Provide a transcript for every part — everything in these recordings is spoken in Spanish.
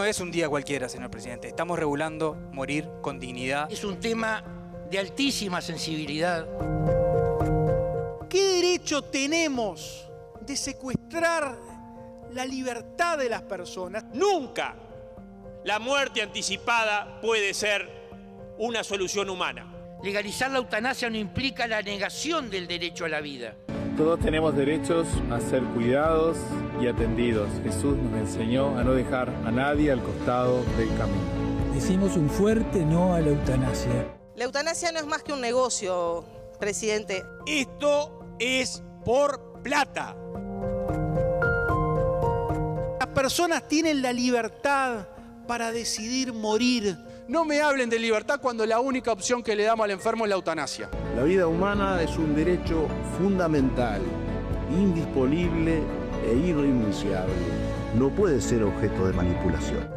es un día cualquiera, señor presidente. Estamos regulando morir con dignidad. Es un tema de altísima sensibilidad. ¿Qué derecho tenemos de secuestrar la libertad de las personas? Nunca la muerte anticipada puede ser una solución humana. Legalizar la eutanasia no implica la negación del derecho a la vida. Todos tenemos derechos a ser cuidados y atendidos. Jesús nos enseñó a no dejar a nadie al costado del camino. Decimos un fuerte no a la eutanasia. La eutanasia no es más que un negocio, presidente. Esto es por plata. Las personas tienen la libertad para decidir morir. No me hablen de libertad cuando la única opción que le damos al enfermo es la eutanasia. La vida humana es un derecho fundamental, indisponible e irrenunciable. No puede ser objeto de manipulación.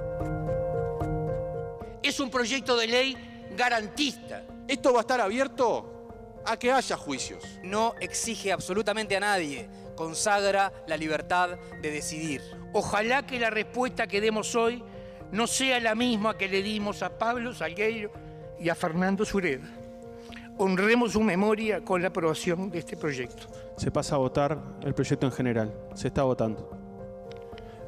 Es un proyecto de ley garantista. Esto va a estar abierto a que haya juicios. No exige absolutamente a nadie. Consagra la libertad de decidir. Ojalá que la respuesta que demos hoy no sea la misma que le dimos a Pablo Salgueiro y a Fernando Sureda. Honremos su memoria con la aprobación de este proyecto. Se pasa a votar el proyecto en general. Se está votando.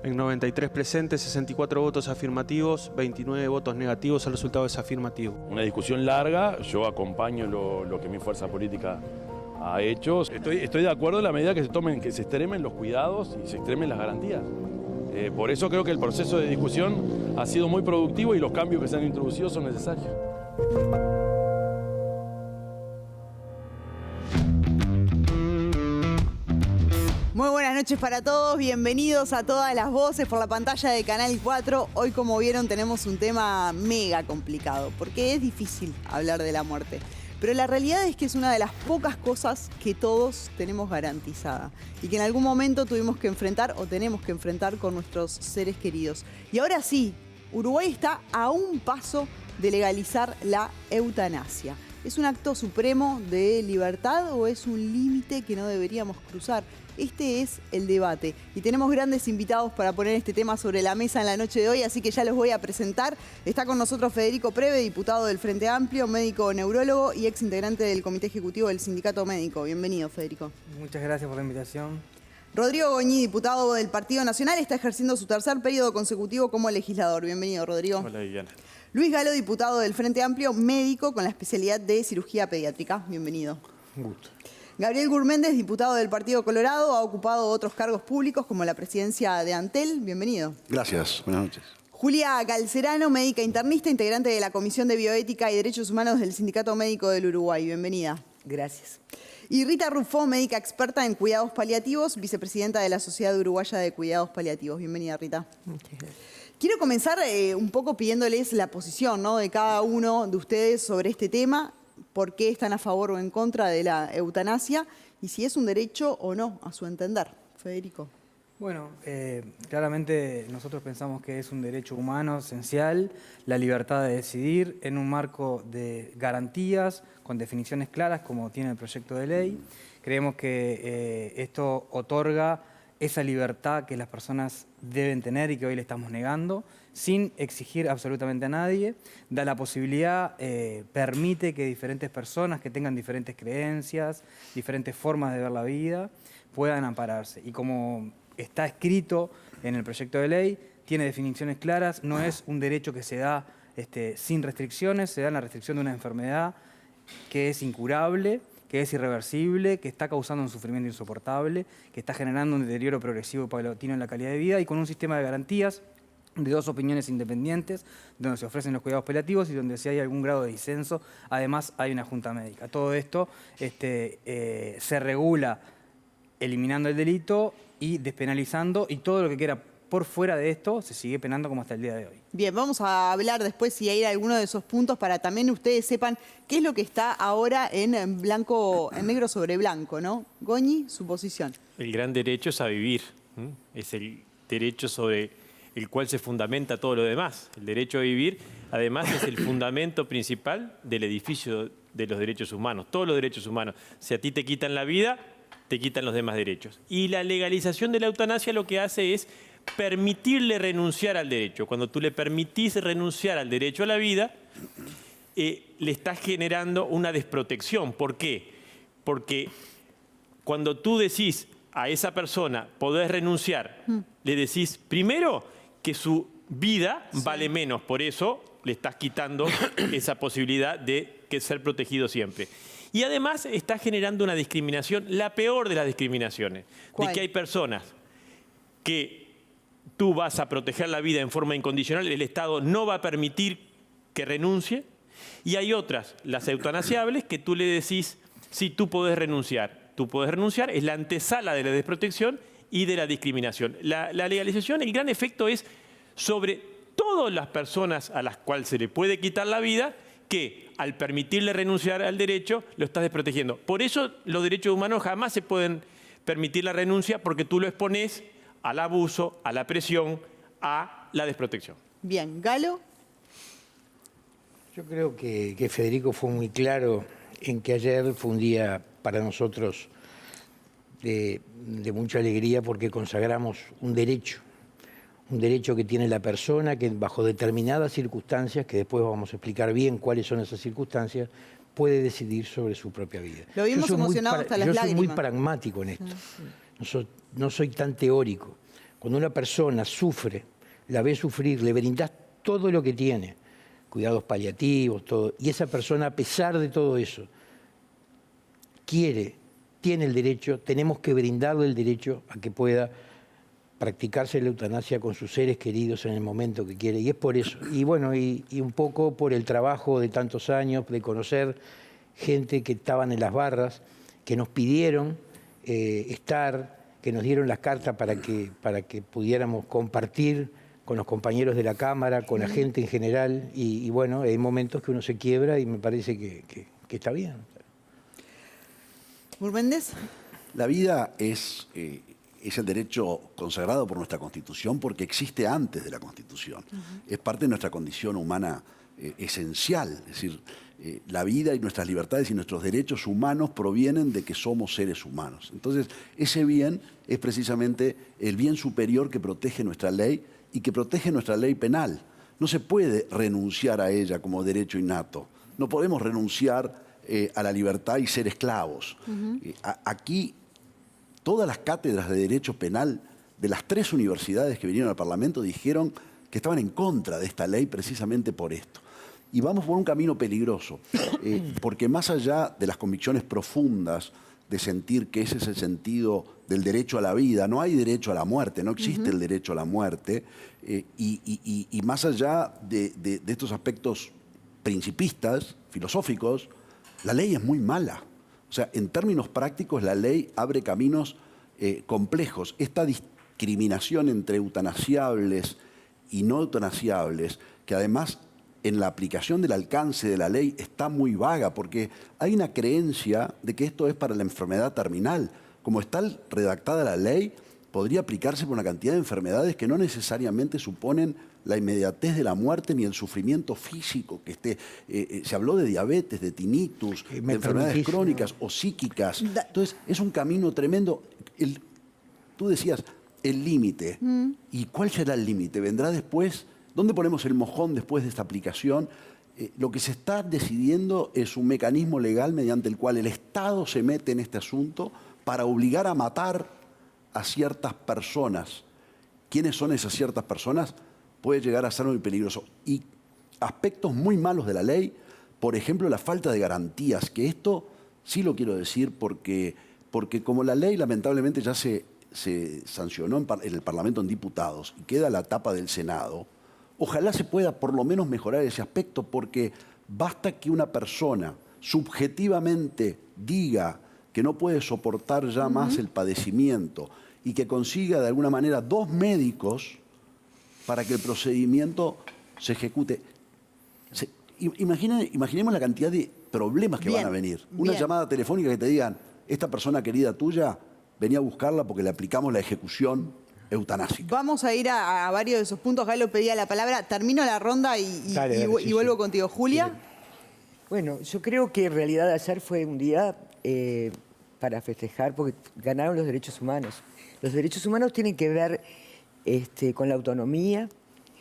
En 93 presentes, 64 votos afirmativos, 29 votos negativos, el resultado es afirmativo. Una discusión larga, yo acompaño lo que mi fuerza política ha hecho. Estoy de acuerdo en la medida que se extremen los cuidados y se extremen las garantías. Por eso creo que el proceso de discusión ha sido muy productivo y los cambios que se han introducido son necesarios. Muy buenas noches para todos, bienvenidos a Todas las Voces por la pantalla de Canal 4. Hoy, como vieron, tenemos un tema mega complicado, porque es difícil hablar de la muerte. Pero la realidad es que es una de las pocas cosas que todos tenemos garantizada y que en algún momento tuvimos que enfrentar o tenemos que enfrentar con nuestros seres queridos. Y ahora sí, Uruguay está a un paso de legalizar la eutanasia. ¿Es un acto supremo de libertad o es un límite que no deberíamos cruzar? Este es el debate y tenemos grandes invitados para poner este tema sobre la mesa en la noche de hoy, así que ya los voy a presentar. Está con nosotros Federico Preve, diputado del Frente Amplio, médico neurólogo y ex integrante del Comité Ejecutivo del Sindicato Médico. Bienvenido, Federico. Muchas gracias por la invitación. Rodrigo Goñi, diputado del Partido Nacional, está ejerciendo su tercer periodo consecutivo como legislador. Bienvenido, Rodrigo. Hola, Viviana. Luis Galo, diputado del Frente Amplio, médico con la especialidad de cirugía pediátrica. Bienvenido. Un gusto. Gabriel Gurméndez, diputado del Partido Colorado, ha ocupado otros cargos públicos como la presidencia de Antel. Bienvenido. Gracias, buenas noches. Julia Calcerano, médica internista, integrante de la Comisión de Bioética y Derechos Humanos del Sindicato Médico del Uruguay. Bienvenida. Gracias. Y Rita Rufó, médica experta en cuidados paliativos, vicepresidenta de la Sociedad Uruguaya de Cuidados Paliativos. Bienvenida, Rita. Muchas gracias. Quiero comenzar un poco pidiéndoles la posición, ¿no?, de cada uno de ustedes sobre este tema, por qué están a favor o en contra de la eutanasia y si es un derecho o no, a su entender. Federico. Bueno, claramente nosotros pensamos que es un derecho humano esencial, la libertad de decidir en un marco de garantías, con definiciones claras como tiene el proyecto de ley. Creemos que esto otorga esa libertad que las personas deben tener y que hoy le estamos negando, sin exigir absolutamente a nadie. Da la posibilidad, permite que diferentes personas que tengan diferentes creencias, diferentes formas de ver la vida, puedan ampararse. Y como está escrito en el proyecto de ley, tiene definiciones claras, no es un derecho que se da sin restricciones, se da en la restricción de una enfermedad que es incurable, que es irreversible, que está causando un sufrimiento insoportable, que está generando un deterioro progresivo y paulatino en la calidad de vida y con un sistema de garantías de dos opiniones independientes, donde se ofrecen los cuidados paliativos y donde si hay algún grado de disenso, además hay una junta médica. Todo esto se regula eliminando el delito y despenalizando, y todo lo que quiera por fuera de esto se sigue penando como hasta el día de hoy. Bien, vamos a hablar después si hay alguno de esos puntos para también ustedes sepan qué es lo que está ahora en blanco, en negro sobre blanco, ¿no? Goñi, su posición. El gran derecho es a vivir. Es el derecho sobre el cual se fundamenta todo lo demás. El derecho a vivir, además, es el fundamento principal del edificio de los derechos humanos. Todos los derechos humanos. Si a ti te quitan la vida, te quitan los demás derechos. Y la legalización de la eutanasia lo que hace es permitirle renunciar al derecho. Cuando tú le permitís renunciar al derecho a la vida, le estás generando una desprotección. ¿Por qué? Porque cuando tú decís a esa persona podés renunciar, le decís primero que su vida vale menos, por eso le estás quitando esa posibilidad de ser protegido siempre. Y además está generando una discriminación, la peor de las discriminaciones, ¿Cuál? de que hay personas que tú vas a proteger la vida en forma incondicional, el Estado no va a permitir que renuncie, y hay otras, las eutanasiables, que tú le decís, sí, tú podés renunciar. Tú podés renunciar, es la antesala de la desprotección y de la discriminación. La legalización, el gran efecto es sobre todas las personas a las cuales se le puede quitar la vida, que al permitirle renunciar al derecho, lo estás desprotegiendo. Por eso los derechos humanos jamás se pueden permitir la renuncia, porque tú lo expones al abuso, a la presión, a la desprotección. Bien, Galo. Yo creo que Federico fue muy claro en que ayer fue un día para nosotros de mucha alegría, porque consagramos un derecho que tiene la persona, que bajo determinadas circunstancias, que después vamos a explicar bien cuáles son esas circunstancias, puede decidir sobre su propia vida. Lo vimos emocionado hasta las lágrimas. Yo soy muy pragmático en esto, no soy tan teórico. Cuando una persona sufre, la ves sufrir, le brindás todo lo que tiene, cuidados paliativos, todo, y esa persona, a pesar de todo eso, tiene el derecho, tenemos que brindarle el derecho a que pueda practicarse la eutanasia con sus seres queridos en el momento que quiere. Y es por eso. Y bueno, y un poco por el trabajo de tantos años, de conocer gente que estaban en las barras, que nos pidieron estar, que nos dieron las cartas para que pudiéramos compartir con los compañeros de la Cámara, con la gente en general. Y bueno, hay momentos que uno se quiebra y me parece que está bien. ¿Méndez? La vida es el derecho consagrado por nuestra Constitución, porque existe antes de la Constitución. Es parte de nuestra condición humana esencial. Es decir, la vida y nuestras libertades y nuestros derechos humanos provienen de que somos seres humanos. Entonces, ese bien es precisamente el bien superior que protege nuestra ley y que protege nuestra ley penal. No se puede renunciar a ella como derecho innato. No podemos renunciar a la libertad y ser esclavos. Aquí, todas las cátedras de Derecho Penal de las 3 universidades que vinieron al Parlamento dijeron que estaban en contra de esta ley precisamente por esto. Y vamos por un camino peligroso, porque más allá de las convicciones profundas de sentir que ese es el sentido del derecho a la vida, no hay derecho a la muerte, no existe el derecho a la muerte, y más allá de estos aspectos principistas, filosóficos, la ley es muy mala. O sea, en términos prácticos, la ley abre caminos complejos. Esta discriminación entre eutanasiables y no eutanasiables, que además en la aplicación del alcance de la ley está muy vaga, porque hay una creencia de que esto es para la enfermedad terminal. Como está redactada la ley, podría aplicarse por una cantidad de enfermedades que no necesariamente suponen la inmediatez de la muerte ni el sufrimiento físico que esté. Se habló de diabetes, de tinnitus, de enfermedades crónicas o psíquicas. Entonces, es un camino tremendo. Tú decías, el límite. ¿Y cuál será el límite? ¿Vendrá después? ¿Dónde ponemos el mojón después de esta aplicación? Lo que se está decidiendo es un mecanismo legal mediante el cual el Estado se mete en este asunto para obligar a matar a ciertas personas. ¿Quiénes son esas ciertas personas? Puede llegar a ser muy peligroso. Y aspectos muy malos de la ley, por ejemplo, la falta de garantías, que esto sí lo quiero decir porque como la ley lamentablemente ya se sancionó en el Parlamento en diputados y queda la tapa del Senado, ojalá se pueda por lo menos mejorar ese aspecto, porque basta que una persona subjetivamente diga que no puede soportar ya más el padecimiento y que consiga de alguna manera 2 médicos para que el procedimiento se ejecute. Imaginemos la cantidad de problemas que van a venir. Una llamada telefónica que te digan, esta persona querida tuya, venía a buscarla porque le aplicamos la ejecución eutanásica. Vamos a ir a varios de esos puntos. Galo pedía la palabra. Termino la ronda y vuelvo contigo. Julia. Sí. Bueno, yo creo que en realidad ayer fue un día para festejar porque ganaron los derechos humanos. Los derechos humanos tienen que ver con la autonomía,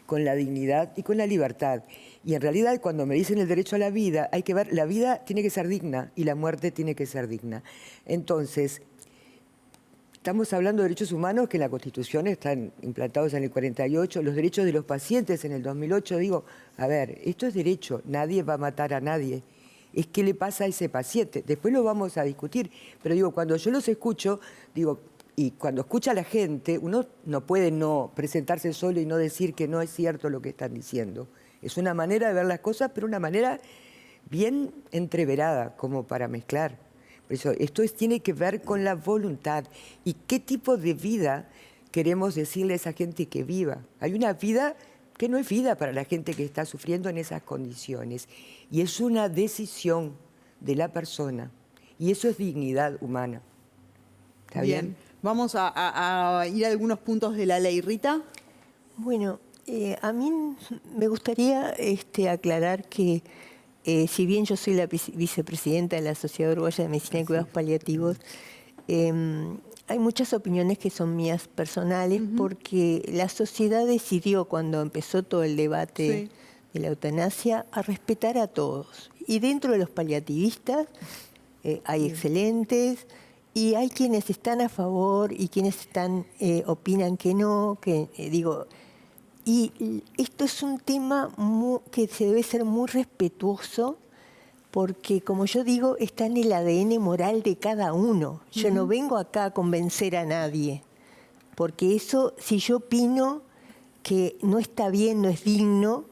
con la dignidad y con la libertad. Y en realidad, cuando me dicen el derecho a la vida, hay que ver, la vida tiene que ser digna y la muerte tiene que ser digna. Entonces, estamos hablando de derechos humanos que en la Constitución están implantados en el 48, los derechos de los pacientes en el 2008. Digo, a ver, esto es derecho, nadie va a matar a nadie. Es qué le pasa a ese paciente. Después lo vamos a discutir. Pero digo, cuando yo los escucho, digo, y cuando escucha a la gente, uno no puede no presentarse solo y no decir que no es cierto lo que están diciendo. Es una manera de ver las cosas, pero una manera bien entreverada, como para mezclar. Por eso, esto tiene que ver con la voluntad y qué tipo de vida queremos decirle a esa gente que viva. Hay una vida que no es vida para la gente que está sufriendo en esas condiciones. Y es una decisión de la persona. Y eso es dignidad humana. ¿Está bien? Vamos a ir a algunos puntos de la ley. Rita. Bueno, a mí me gustaría aclarar que si bien yo soy la vicepresidenta de la Sociedad Uruguaya de Medicina y Cuidados Paliativos, hay muchas opiniones que son mías personales porque la sociedad decidió cuando empezó todo el debate de la eutanasia a respetar a todos. Y dentro de los paliativistas hay excelentes y hay quienes están a favor y quienes opinan que no, y esto es un tema que se debe ser muy respetuoso porque, como yo digo, está en el ADN moral de cada uno. Yo no vengo acá a convencer a nadie, porque eso, si yo opino que no está bien, no es digno,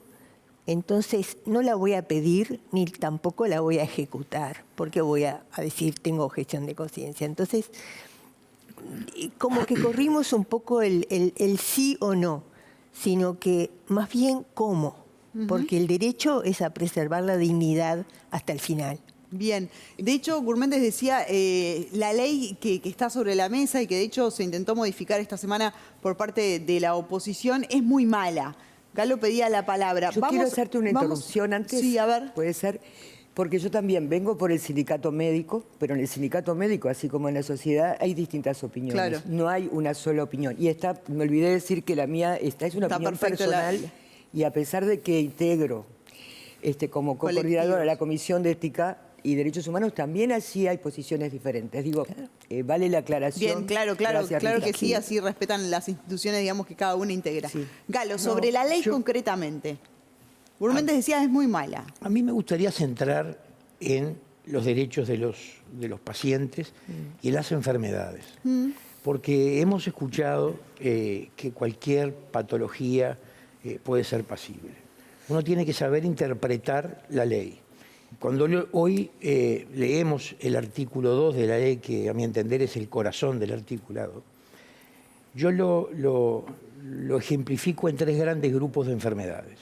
entonces no la voy a pedir ni tampoco la voy a ejecutar, porque voy a decir tengo objeción de conciencia. Entonces, como que corrimos un poco el sí o no, sino que más bien cómo. Porque el derecho es a preservar la dignidad hasta el final. Bien. De hecho, Gurméndez decía, la ley que está sobre la mesa y que de hecho se intentó modificar esta semana por parte de la oposición es muy mala. Galo pedía la palabra. Yo quiero hacerte una interrupción antes. Sí, a ver. Puede ser, porque yo también vengo por el sindicato médico, pero en el sindicato médico, así como en la sociedad, hay distintas opiniones. Claro. No hay una sola opinión. Y me olvidé decir que la mía es una opinión personal. Y a pesar de que integro como coordinadora la Comisión de Ética y Derechos Humanos, también así hay posiciones diferentes. Digo, vale la aclaración. Bien, claro que sí, así respetan las instituciones, digamos, que cada una integra. Sí. Galo, sobre la ley concretamente. Gurméndez decía es muy mala. A mí me gustaría centrar en los derechos de los pacientes y en las enfermedades. Porque hemos escuchado que cualquier patología puede ser pasible. Uno tiene que saber interpretar la ley. Cuando hoy leemos el artículo 2 de la ley, que a mi entender es el corazón del articulado, yo lo ejemplifico en 3 grandes grupos de enfermedades.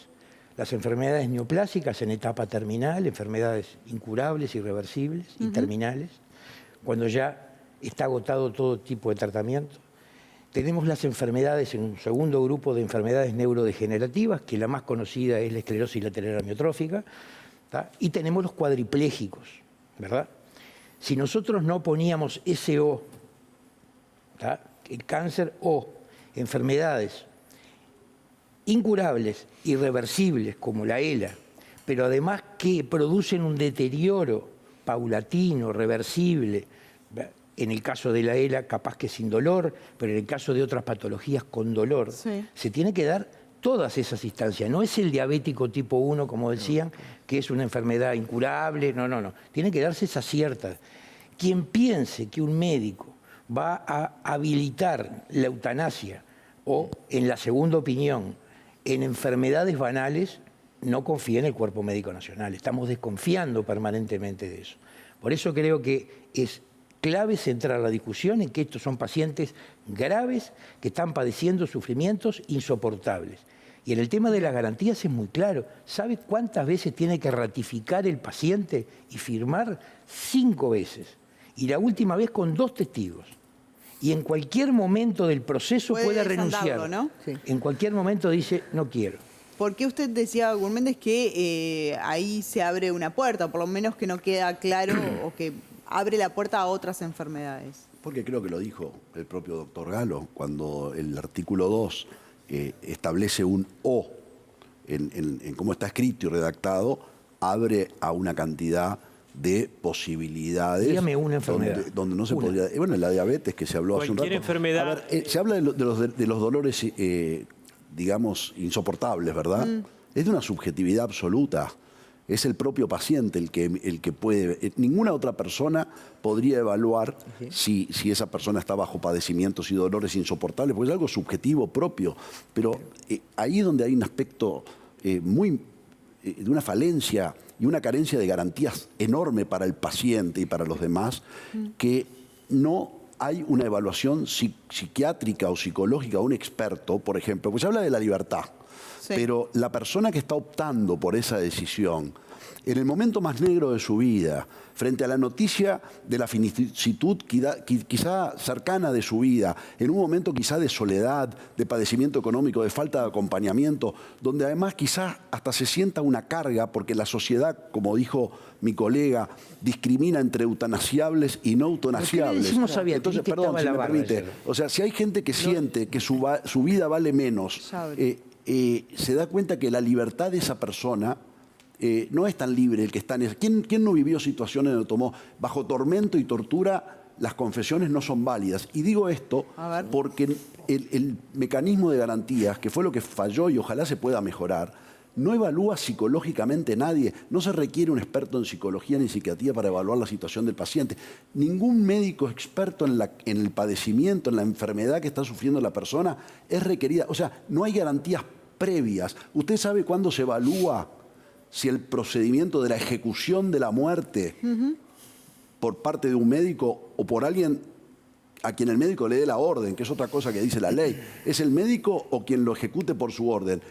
Las enfermedades neoplásicas en etapa terminal, enfermedades incurables, irreversibles y terminales, cuando ya está agotado todo tipo de tratamiento. Tenemos las enfermedades en un segundo grupo de enfermedades neurodegenerativas, que la más conocida es la esclerosis lateral amiotrófica, ¿tá? Y tenemos los cuadriplégicos, ¿verdad? Si nosotros no poníamos ese O, ¿tá? El cáncer o enfermedades incurables, irreversibles, como la ELA, pero además que producen un deterioro paulatino, reversible, ¿verdad? En el caso de la ELA, capaz que sin dolor, pero en el caso de otras patologías con dolor, se tiene que dar todas esas instancias. No es el diabético tipo 1, como decían, que es una enfermedad incurable, no. Tiene que darse esas ciertas. Quien piense que un médico va a habilitar la eutanasia o, en la segunda opinión, en enfermedades banales, no confía en el Cuerpo Médico Nacional. Estamos desconfiando permanentemente de eso. Por eso creo que es clave centrar la discusión en que estos son pacientes graves que están padeciendo sufrimientos insoportables. Y en el tema de las garantías es muy claro. ¿Sabe cuántas veces tiene que ratificar el paciente y firmar? 5 veces. Y la última vez con 2 testigos. Y en cualquier momento del proceso puede renunciar. ¿No? Sí. En cualquier momento dice, no quiero. ¿Por qué usted decía, Gurméndez, que ahí se abre una puerta, o por lo menos que no queda claro o que abre la puerta a otras enfermedades? Porque creo que lo dijo el propio doctor Galo, cuando el artículo 2 establece un o en cómo está escrito y redactado, abre a una cantidad de posibilidades. Dígame una enfermedad. Donde no se podría... Bueno, la diabetes que se habló hace un rato. Cualquier enfermedad... A ver, se habla de los dolores, digamos, insoportables, ¿verdad? Es de una subjetividad absoluta. Es el propio paciente el que puede... Ninguna otra persona podría evaluar si esa persona está bajo padecimientos y dolores insoportables, porque es algo subjetivo propio. Pero ahí es donde hay un aspecto de una falencia y una carencia de garantías enorme para el paciente y para los demás, que no hay una evaluación psiquiátrica o psicológica, un experto, por ejemplo, pues se habla de la libertad. Sí. Pero la persona que está optando por esa decisión, en el momento más negro de su vida, frente a la noticia de la finitude quizá cercana de su vida, en un momento quizá de soledad, de padecimiento económico, de falta de acompañamiento, donde además quizá hasta se sienta una carga, porque la sociedad, como dijo mi colega, discrimina entre eutanasiables y no eutanasiables. Entonces, perdón, si me permite, o sea, si hay gente que siente que su vida vale menos, se da cuenta que la libertad de esa persona no es tan libre el que está en eso. ¿Quién no vivió situaciones donde tomó bajo tormento y tortura? Las confesiones no son válidas. Y digo esto porque el mecanismo de garantías, que fue lo que falló y ojalá se pueda mejorar, no evalúa psicológicamente nadie. No se requiere un experto en psicología ni psiquiatría para evaluar la situación del paciente. Ningún médico experto en el padecimiento, en la enfermedad que está sufriendo la persona, es requerida. O sea, no hay garantías previas. ¿Usted sabe cuándo se evalúa si el procedimiento de la ejecución de la muerte por parte de un médico o por alguien a quien el médico le dé la orden, que es otra cosa que dice la ley, es el médico o quien lo ejecute por su orden?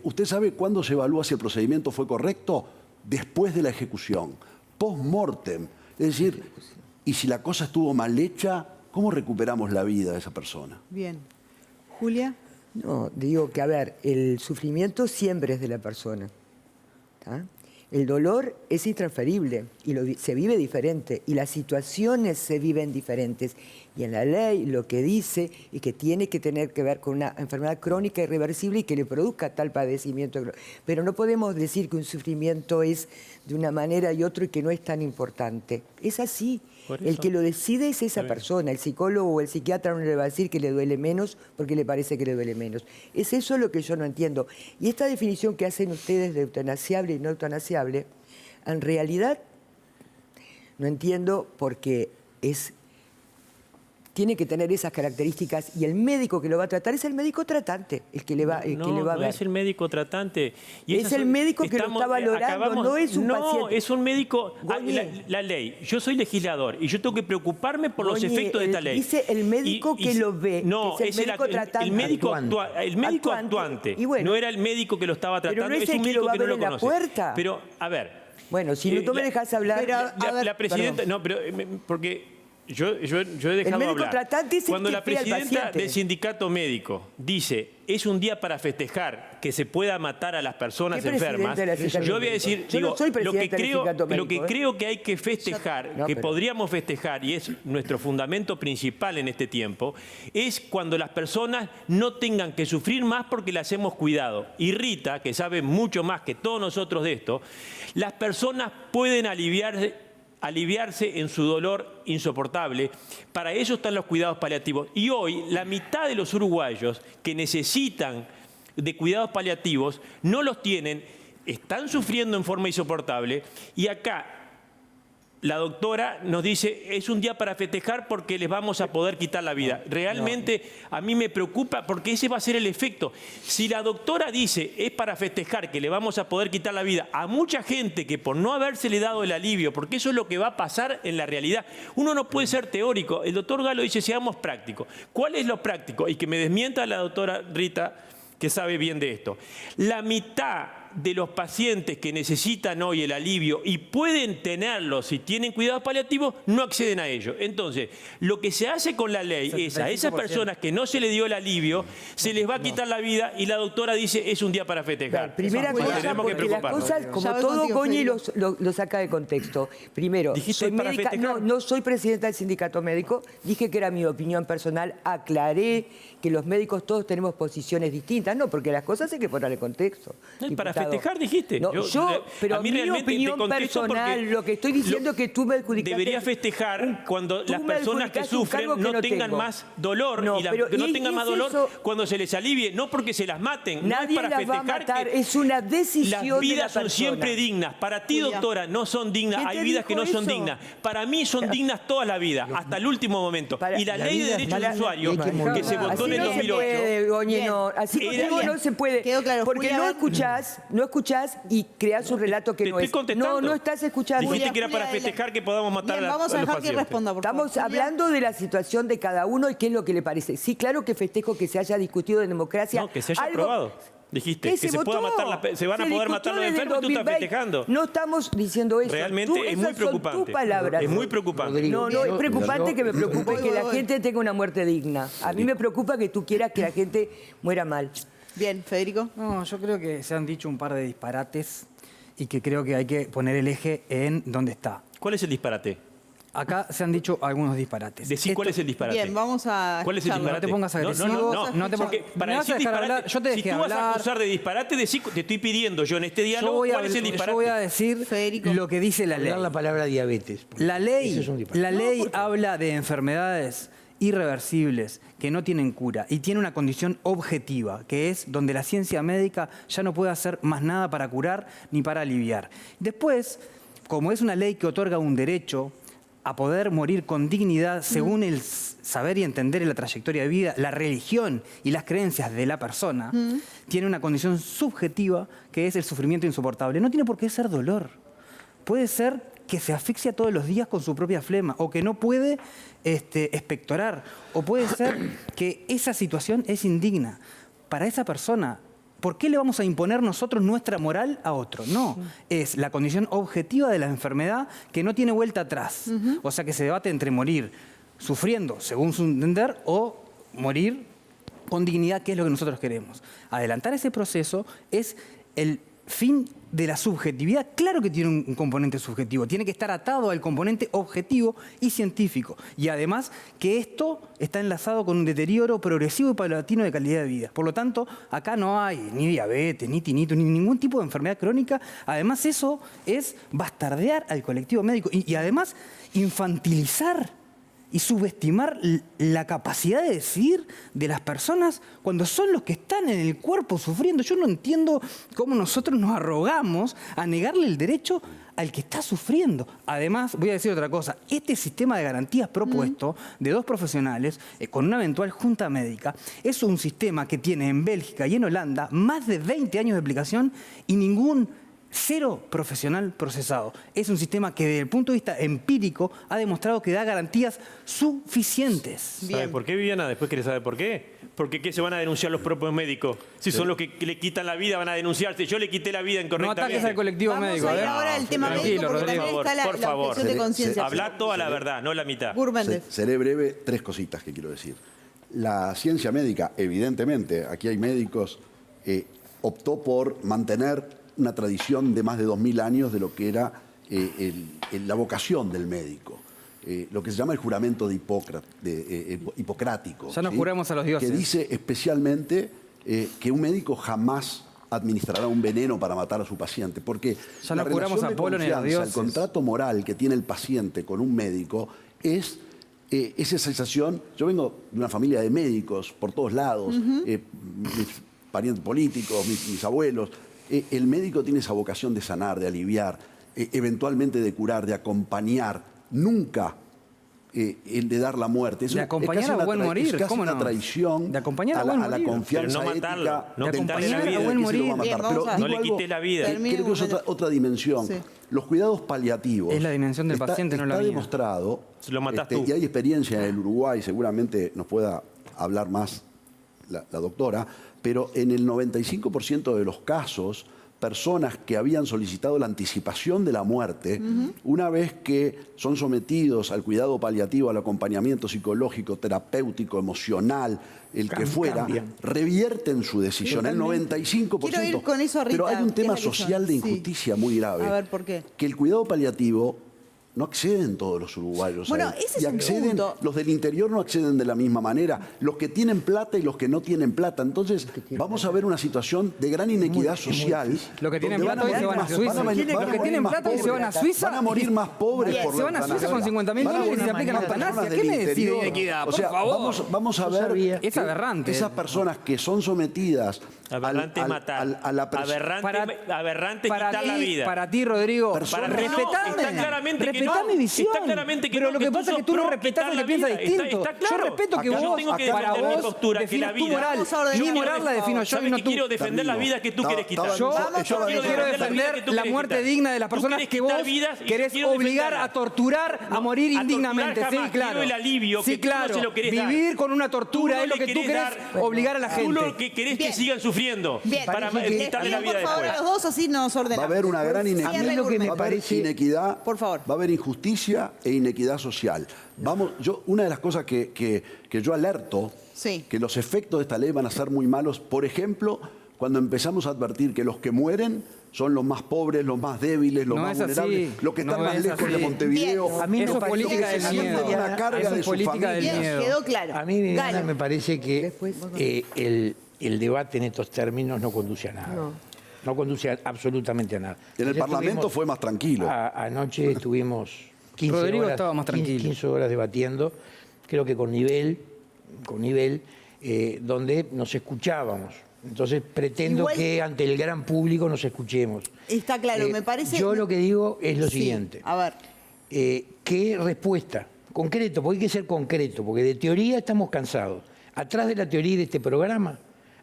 ¿Usted sabe cuándo se evalúa si el procedimiento fue correcto? Después de la ejecución, post-mortem. Es decir, y si la cosa estuvo mal hecha, ¿cómo recuperamos la vida de esa persona? Bien. Julia. No, digo que, a ver, el sufrimiento siempre es de la persona. ¿Tá? El dolor es intransferible y se vive diferente y las situaciones se viven diferentes. Y en la ley lo que dice es que tiene que tener que ver con una enfermedad crónica irreversible y que le produzca tal padecimiento. Pero no podemos decir que un sufrimiento es de una manera y otro y que no es tan importante. Es así. El que lo decide es esa persona. El psicólogo o el psiquiatra no le va a decir que le duele menos porque le parece que le duele menos. Es eso lo que yo no entiendo. Y esta definición que hacen ustedes de eutanasiable y no eutanasiable, en realidad no entiendo porque tiene que tener esas características y el médico que lo va a tratar es el médico tratante, el que le va a ver. No es el médico tratante. Y es el médico que lo está valorando, no es un paciente. No, es un médico. La ley. Yo soy legislador y yo tengo que preocuparme por los efectos de esta ley. Dice el médico que lo ve. No, que es el médico tratante. El médico actuante. Y bueno, no era el médico que lo estaba tratando. Pero no es un el médico que no lo lo va a ver en la puerta. Pero, a ver. Bueno, si no tú me dejas hablar. La presidenta. No, pero porque. Yo he dejado de hablar. Cuando la presidenta del sindicato médico dice es un día para festejar que se pueda matar a las personas enfermas, yo voy a decir, lo que creo que hay que festejar, podríamos festejar, y es nuestro fundamento principal en este tiempo, es cuando las personas no tengan que sufrir más porque las hemos cuidado. Y Rita, que sabe mucho más que todos nosotros de esto, las personas pueden aliviarse en su dolor insoportable. Para eso están los cuidados paliativos. Y hoy la mitad de los uruguayos que necesitan de cuidados paliativos no los tienen, están sufriendo en forma insoportable. Y acá la doctora nos dice es un día para festejar porque les vamos a poder quitar la vida. Realmente a mí me preocupa porque ese va a ser el efecto. Si la doctora dice es para festejar que le vamos a poder quitar la vida a mucha gente que por no habérsele dado el alivio, porque eso es lo que va a pasar en la realidad. Uno no puede ser teórico. El doctor Galo dice seamos prácticos. ¿Cuál es lo práctico? Y que me desmienta la doctora Rita, que sabe bien de esto. La mitad de los pacientes que necesitan hoy el alivio y pueden tenerlo si tienen cuidados paliativos, no acceden a ello. Entonces, lo que se hace con la ley es a esas personas que no se les dio el alivio, se les va a quitar la vida y la doctora dice es un día para festejar. Primera cosa, tenemos que porque las preocuparnos. cosas, como todo, Goñi lo saca de contexto. Primero, soy médica, no soy presidenta del sindicato médico, dije que era mi opinión personal, aclaré que los médicos todos tenemos posiciones distintas, no, porque las cosas hay que ponerle contexto. Para festejar dijiste. No, pero a mí mi realmente opinión personal, lo que estoy diciendo es que tú me adjudicaste... Debería festejar cuando las personas que sufren no tengan más dolor y que no tengan más dolor cuando se les alivie, no porque se las maten. Nadie no es para las va a festejar matar, es una decisión. las vidas de la son siempre dignas. Para ti, doctora, no son dignas. Hay vidas que no son dignas. Para mí son dignas toda la vida, hasta el último momento. Y la ley de derechos de usuario que se votó en el 2008... Así contigo no se puede. Porque no escuchás y creás un relato que no es. No estás escuchando. Dijiste que era para festejar que podamos matar a los pacientes. Vamos a dejar que responda, por favor. Estamos hablando de la situación de cada uno y qué es lo que le parece. Sí, claro que festejo que se haya discutido en democracia. No, que se haya aprobado. Dijiste que se van a poder matar los enfermos y tú estás festejando. No estamos diciendo eso. Realmente es muy preocupante. Tus palabras. Es muy preocupante. No, es preocupante que me preocupe que la gente tenga una muerte digna. A mí me preocupa que tú quieras que la gente muera mal. Bien, Federico. No, yo creo que se han dicho un par de disparates y que creo que hay que poner el eje en dónde está. ¿Cuál es el disparate? Acá se han dicho algunos disparates. Decí cuál es el disparate. Bien, vamos a... ¿Cuál es el disparate? No te pongas agresivo. Para decir disparate, yo te dejé si tú vas a acusar de disparate, te estoy pidiendo yo en este diálogo cuál es el disparate. Yo voy a decir lo que dice la ley. la palabra diabetes. La ley habla de enfermedades irreversibles que no tienen cura y tiene una condición objetiva, que es donde la ciencia médica ya no puede hacer más nada para curar ni para aliviar. Después, como es una ley que otorga un derecho a poder morir con dignidad según el saber y entender la trayectoria de vida, la religión y las creencias de la persona, tiene una condición subjetiva que es el sufrimiento insoportable. No tiene por qué ser dolor. Puede ser que se asfixia todos los días con su propia flema o que no puede expectorar, o puede ser que esa situación es indigna. Para esa persona, ¿por qué le vamos a imponer nosotros nuestra moral a otro? No, es la condición objetiva de la enfermedad que no tiene vuelta atrás. O sea, que se debate entre morir sufriendo, según su entender, o morir con dignidad, que es lo que nosotros queremos. Adelantar ese proceso es el fin de la subjetividad. Claro que tiene un componente subjetivo, tiene que estar atado al componente objetivo y científico. Y además que esto está enlazado con un deterioro progresivo y paulatino de calidad de vida. Por lo tanto, acá no hay ni diabetes, ni tinnitus, ni ningún tipo de enfermedad crónica. Además, eso es bastardear al colectivo médico y además infantilizar y subestimar la capacidad de decidir de las personas cuando son los que están en el cuerpo sufriendo. Yo no entiendo cómo nosotros nos arrogamos a negarle el derecho al que está sufriendo. Además, voy a decir otra cosa, este sistema de garantías propuesto de dos profesionales con una eventual junta médica es un sistema que tiene en Bélgica y en Holanda más de 20 años de aplicación y cero profesional procesado. Es un sistema que desde el punto de vista empírico ha demostrado que da garantías suficientes. ¿Sabe por qué, Viviana? Después quiere saber por qué. Porque ¿qué se van a denunciar los propios médicos? Si son los que le quitan la vida, van a denunciarse. Yo le quité la vida incorrectamente. No ataques al colectivo médico. Vamos a ir ahora al tema médico, porque también está la objeción de conciencia. Habla toda la verdad, no la mitad. Seré breve, 3 cositas que quiero decir. La ciencia médica, evidentemente, aquí hay médicos, optó por mantener una tradición de más de 2000 años de lo que era la vocación del médico. Lo que se llama el juramento de hipocrático. Ya nos juramos a los dioses. Que dice especialmente que un médico jamás administrará un veneno para matar a su paciente. Porque ya nos juramos a Apolo ni a los dioses. El contrato moral que tiene el paciente con un médico es esa sensación. Yo vengo de una familia de médicos por todos lados, mis parientes políticos, mis abuelos. El médico tiene esa vocación de sanar, de aliviar, eventualmente de curar, de acompañar, nunca el de dar la muerte. De acompañar a buen morir, es casi una traición de acompañar a la confianza pero no matarlo, ética no del quitarle la paciente vida. que se lo va a matar. Bien, Pero no le quité la vida. Creo que es otra dimensión. Sí. Los cuidados paliativos. Es la dimensión del paciente, no la mía. Está demostrado, lo matás tú. y hay experiencia en el Uruguay, seguramente nos pueda hablar más la doctora, pero en el 95% de los casos personas que habían solicitado la anticipación de la muerte, una vez que son sometidos al cuidado paliativo, al acompañamiento psicológico, terapéutico, emocional, el que fuera, revierten su decisión, el 95%. Quiero ir con eso, Rita, pero hay un tema ¿qué es la que social de son? injusticia muy grave. A ver, ¿por qué? Que el cuidado paliativo no acceden todos los uruguayos. Bueno, a él. ese es y un acceden, punto. los del interior no acceden de la misma manera, los que tienen plata y los que no tienen plata. Entonces, vamos a ver una situación de gran inequidad social. Los que tienen donde plata hoy se van a Suiza. Los que tienen plata hoy se van a Suiza. Van a morir más pobres por se van a Suiza con $50.000 y se aplican eutanasia. ¿Qué me decís de inequidad? Por favor. Vamos a ver Es aberrante. esas personas que son sometidas Aberrante es matar. a la Aberrante es quitar la vida. Para ti, Rodrigo, Respetame respetá mi visión. Está claramente que pero no, lo que pasa es que tú no respetás al que piensa distinto. Está claro. Yo respeto que Yo vos, tengo que para defender mi vos, postura, que la definas tu vida. moral. Mi moral la defino yo y no tú. Quiero defender la vida que tú quieres quitar. Yo quiero defender la muerte digna de las personas que vos querés obligar a torturar, a morir indignamente. Sí, claro. el alivio sí, que tú no claro. se lo querés dar. Vivir con una tortura es lo que tú querés obligar a la gente. Tú lo que querés que sigan sufriendo para quitarle la vida por favor, después. los dos así nos ordenamos. Va a haber una gran inequidad. A mí lo que me parece inequidad, por favor. Va a haber injusticia e inequidad social. Una de las cosas que yo alerto, que los efectos de esta ley van a ser muy malos, por ejemplo, cuando empezamos a advertir que los que mueren son los más pobres, los más débiles, los más vulnerables, los que están más lejos de Montevideo. A mí Eso me es política del miedo. Una carga de su familia. Quedó claro. A mí, Viviana, me parece que el debate en estos términos no conduce a nada. No conduce absolutamente a nada. En el Parlamento fue más tranquilo. Anoche estuvimos 15 horas debatiendo, creo que con nivel, donde nos escuchábamos. Entonces pretendo que ante el gran público nos escuchemos. Está claro, me parece... Yo lo que digo es lo siguiente. A ver. ¿Qué respuesta? Concreto, porque hay que ser concreto, porque de teoría estamos cansados. Atrás de la teoría de este programa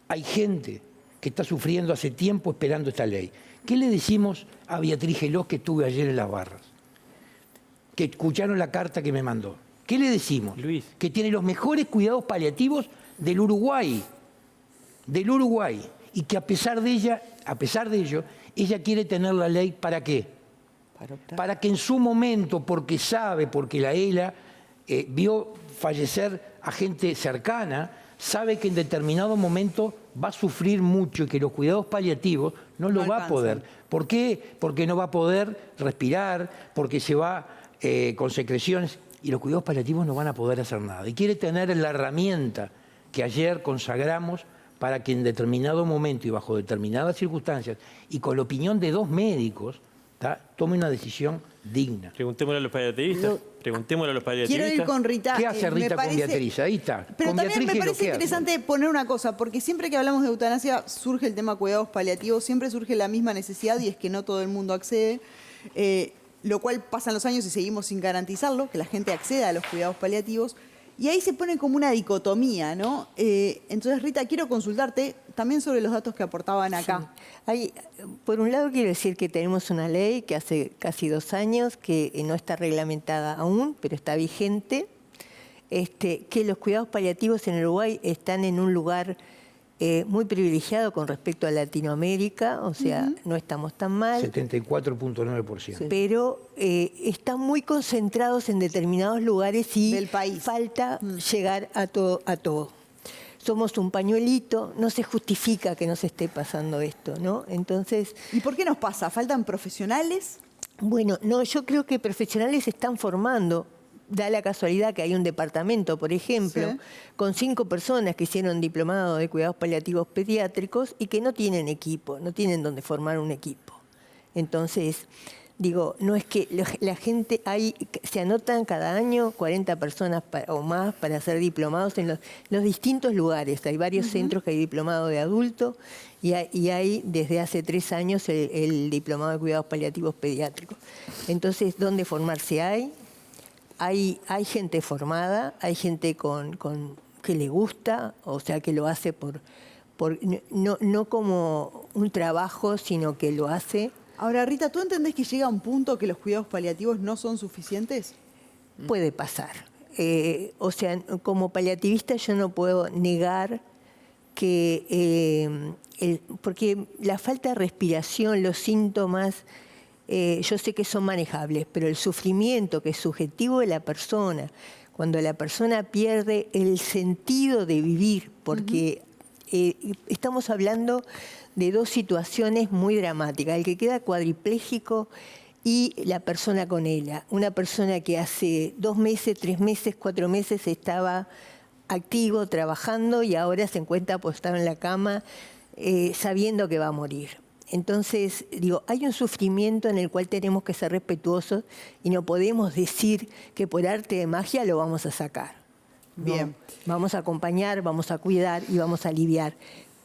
hay gente que está sufriendo hace tiempo esperando esta ley. ¿Qué le decimos a Beatriz Gelós que estuve ayer en Las Barras? Que escucharon la carta que me mandó. ¿Qué le decimos? Luis. Que tiene los mejores cuidados paliativos del Uruguay. Y que a pesar de ello, ella quiere tener la ley ¿para qué? Para que en su momento, porque la ELA vio fallecer a gente cercana, sabe que en determinado momento va a sufrir mucho y que los cuidados paliativos no lo va a poder. ¿Por qué? Porque no va a poder respirar, porque se va con secreciones y los cuidados paliativos no van a poder hacer nada. Y quiere tener la herramienta que ayer consagramos para que en determinado momento y bajo determinadas circunstancias y con la opinión de 2 médicos tome una decisión digna. Preguntémosle a los paliativistas. Quiero ir con Rita. ¿Qué hace Rita con Beatriz? Ahí está. Pero con también Beatriz, me parece interesante poner una cosa, porque siempre que hablamos de eutanasia surge el tema cuidados paliativos, siempre surge la misma necesidad y es que no todo el mundo accede, lo cual pasan los años y seguimos sin garantizarlo, que la gente acceda a los cuidados paliativos. Y ahí se pone como una dicotomía, ¿no? Entonces, Rita, quiero consultarte también sobre los datos que aportaban acá. Sí. Por un lado, quiero decir que tenemos una ley que hace casi 2 años, que no está reglamentada aún, pero está vigente, que los cuidados paliativos en Uruguay están en un lugar muy privilegiado con respecto a Latinoamérica, o sea, no estamos tan mal. 74.9%. Pero están muy concentrados en determinados lugares y del país. Falta llegar a todo. Somos un pañuelito, no se justifica que nos esté pasando esto, ¿no? Entonces... ¿Y por qué nos pasa? ¿Faltan profesionales? Bueno, no, yo creo que profesionales se están formando. Da la casualidad que hay un departamento, por ejemplo, con 5 personas que hicieron diplomado de cuidados paliativos pediátricos y que no tienen equipo, no tienen donde formar un equipo. Entonces, digo, no es que la gente, se anotan cada año 40 personas o más para ser diplomados en los distintos lugares. Hay varios centros que hay diplomado de adulto y hay desde hace 3 años el diplomado de cuidados paliativos pediátricos. Entonces, ¿dónde formarse hay? Hay gente formada, hay gente que le gusta, o sea, que lo hace no como un trabajo, sino que lo hace. Ahora, Rita, ¿tú entendés que llega un punto que los cuidados paliativos no son suficientes? Puede pasar. O sea, como paliativista yo no puedo negar que porque la falta de respiración, los síntomas, yo sé que son manejables, pero el sufrimiento que es subjetivo de la persona, cuando la persona pierde el sentido de vivir, porque estamos hablando de dos situaciones muy dramáticas, el que queda cuadripléjico y la persona con ELA, una persona que hace 2 meses, 3 meses, 4 meses estaba activo, trabajando y ahora se encuentra postado en la cama sabiendo que va a morir. Entonces, digo, hay un sufrimiento en el cual tenemos que ser respetuosos y no podemos decir que por arte de magia lo vamos a sacar. Bien. No, vamos a acompañar, vamos a cuidar y vamos a aliviar.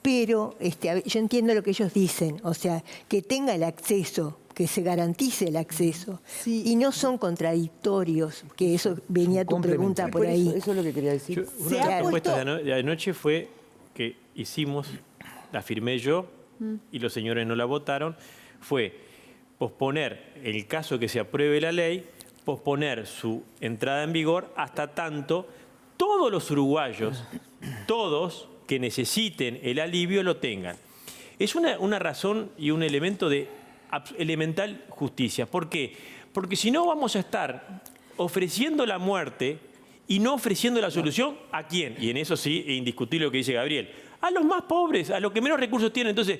Pero yo entiendo lo que ellos dicen, o sea, que tenga el acceso, que se garantice el acceso. Sí. Y no son contradictorios, que eso venía tu pregunta por ahí. Eso es lo que quería decir. Una de las propuestas de anoche fue que hicimos, la firmé yo, y los señores no la votaron, fue posponer, en el caso que se apruebe la ley, posponer su entrada en vigor hasta tanto todos los uruguayos, todos que necesiten el alivio lo tengan. Es una razón y un elemento de elemental justicia. ¿Por qué? Porque si no vamos a estar ofreciendo la muerte y no ofreciendo la solución, ¿a quién? Y en eso sí, es indiscutible lo que dice Gabriel. A los más pobres, a los que menos recursos tienen. Entonces,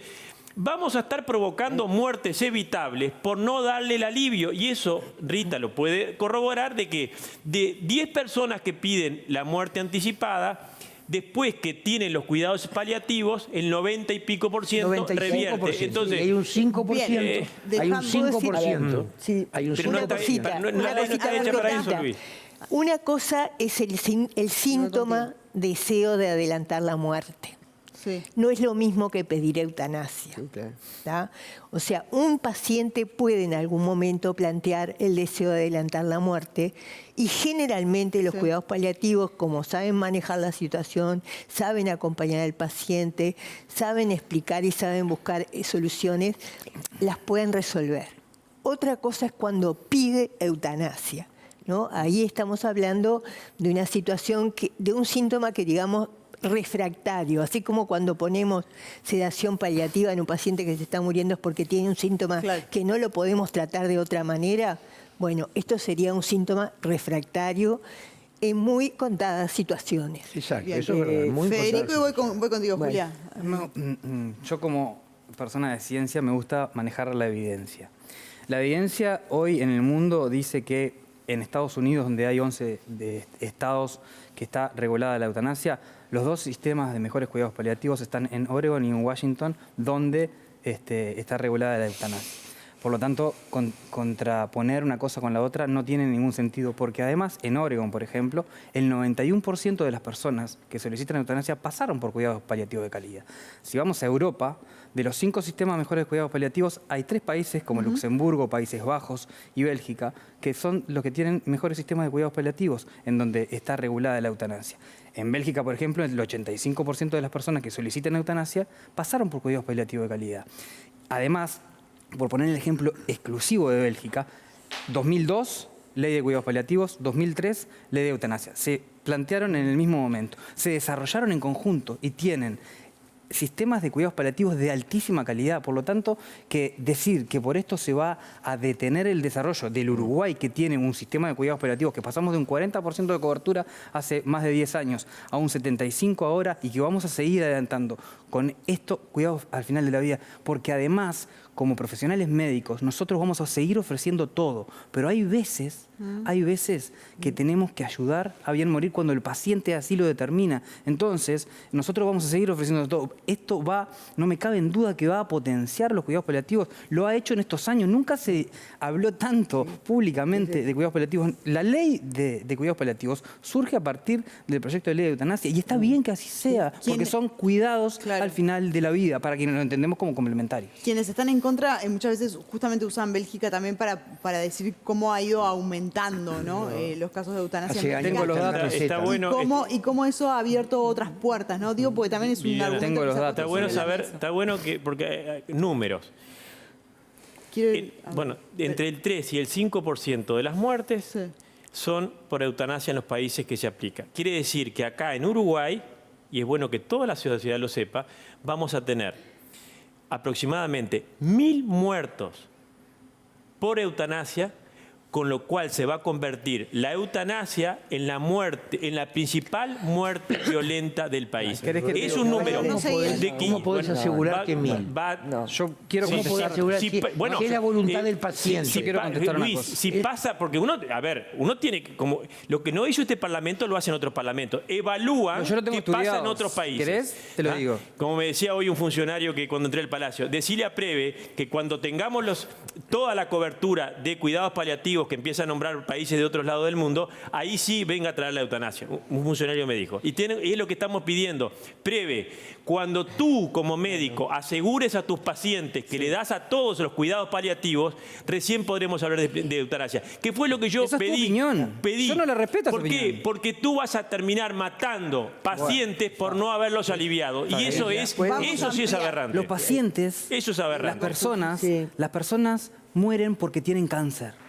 vamos a estar provocando muertes evitables por no darle el alivio. Y eso, Rita lo puede corroborar, de que de 10 personas que piden la muerte anticipada, después que tienen los cuidados paliativos, el 90 y pico por ciento revierte. Entonces, hay un 5%. Hay un 5%. Sí, hay un 5%. La ley no está hecha para eso, Luis. Una cosa es el síntoma deseo de adelantar la muerte. Sí. No es lo mismo que pedir eutanasia. Okay. O sea, un paciente puede en algún momento plantear el deseo de adelantar la muerte y generalmente los cuidados paliativos, como saben manejar la situación, saben acompañar al paciente, saben explicar y saben buscar soluciones, las pueden resolver. Otra cosa es cuando pide eutanasia, ¿no? Ahí estamos hablando de una situación, de un síntoma que digamos refractario, así como cuando ponemos sedación paliativa en un paciente que se está muriendo es porque tiene un síntoma que no lo podemos tratar de otra manera. Bueno, esto sería un síntoma refractario en muy contadas situaciones. Exacto, bien, eso es verdad. Muy Federico, y voy contigo, Julia. Yo como persona de ciencia me gusta manejar la evidencia. La evidencia hoy en el mundo dice que en Estados Unidos, donde hay 11 estados que está regulada la eutanasia, los 2 sistemas de mejores cuidados paliativos están en Oregon y en Washington, donde está regulada la eutanasia. Por lo tanto, contraponer una cosa con la otra no tiene ningún sentido, porque además en Oregon, por ejemplo, el 91% de las personas que solicitan eutanasia pasaron por cuidados paliativos de calidad. Si vamos a Europa, de los 5 sistemas mejores cuidados paliativos, hay 3 países como Luxemburgo, Países Bajos y Bélgica, que son los que tienen mejores sistemas de cuidados paliativos, en donde está regulada la eutanasia. En Bélgica, por ejemplo, el 85% de las personas que solicitan eutanasia pasaron por cuidados paliativos de calidad. Además, por poner el ejemplo exclusivo de Bélgica, 2002, ley de cuidados paliativos, 2003, ley de eutanasia. Se plantearon en el mismo momento, se desarrollaron en conjunto y tienen sistemas de cuidados paliativos de altísima calidad. Por lo tanto, que decir que por esto se va a detener el desarrollo del Uruguay, que tiene un sistema de cuidados paliativos que pasamos de un 40% de cobertura hace más de 10 años a un 75% ahora y que vamos a seguir adelantando con esto, cuidados al final de la vida, porque además, como profesionales médicos, nosotros vamos a seguir ofreciendo todo, pero hay veces que tenemos que ayudar a bien morir cuando el paciente así lo determina. Entonces, nosotros vamos a seguir ofreciendo todo. Esto no me cabe en duda que va a potenciar los cuidados paliativos. Lo ha hecho en estos años. Nunca se habló tanto públicamente de cuidados paliativos. La ley de cuidados paliativos surge a partir del proyecto de ley de eutanasia y está bien que así sea, porque son cuidados al final de la vida, para quienes lo entendemos como complementarios. Quienes están en contra, muchas veces justamente usan Bélgica también para decir cómo ha ido aumentando, ¿no? Los casos de eutanasia. Tengo los datos. Está bueno, y cómo eso ha abierto otras puertas, ¿no? Digo, porque también es un argumento. Tengo los datos. Está bueno saber, está bueno que, porque números. Bueno, entre el 3 y el 5% de las muertes son por eutanasia en los países que se aplica. Quiere decir que acá en Uruguay, y es bueno que toda la sociedad lo sepa, vamos a tener aproximadamente 1000 muertos por eutanasia, con lo cual se va a convertir la eutanasia en la muerte, en la principal muerte violenta del país. Es un número de que... ¿Cómo podés asegurar que 1000? Yo quiero ¿Cómo podés asegurar que es la voluntad del paciente? Yo quiero contestar una cosa. Si pasa, porque uno tiene que, como lo que no hizo este Parlamento lo hace en otros parlamentos. Evalúan qué pasa en otros países. ¿Querés? Te lo digo. Como me decía hoy un funcionario que cuando entré al Palacio, decirle a Preve que cuando tengamos toda la cobertura de cuidados paliativos que empieza a nombrar países de otros lados del mundo, ahí sí venga a traer la eutanasia. Un funcionario me dijo. Y es lo que estamos pidiendo. Preve, cuando tú como médico asegures a tus pacientes que le das a todos los cuidados paliativos, recién podremos hablar de eutanasia. ¿Qué fue lo que yo pedí? Yo no le respeto ¿Por qué? Porque tú vas a terminar matando pacientes por no haberlos aliviado. Y eso sí es aberrante. Los pacientes, eso es aberrante. Las personas mueren porque tienen cáncer.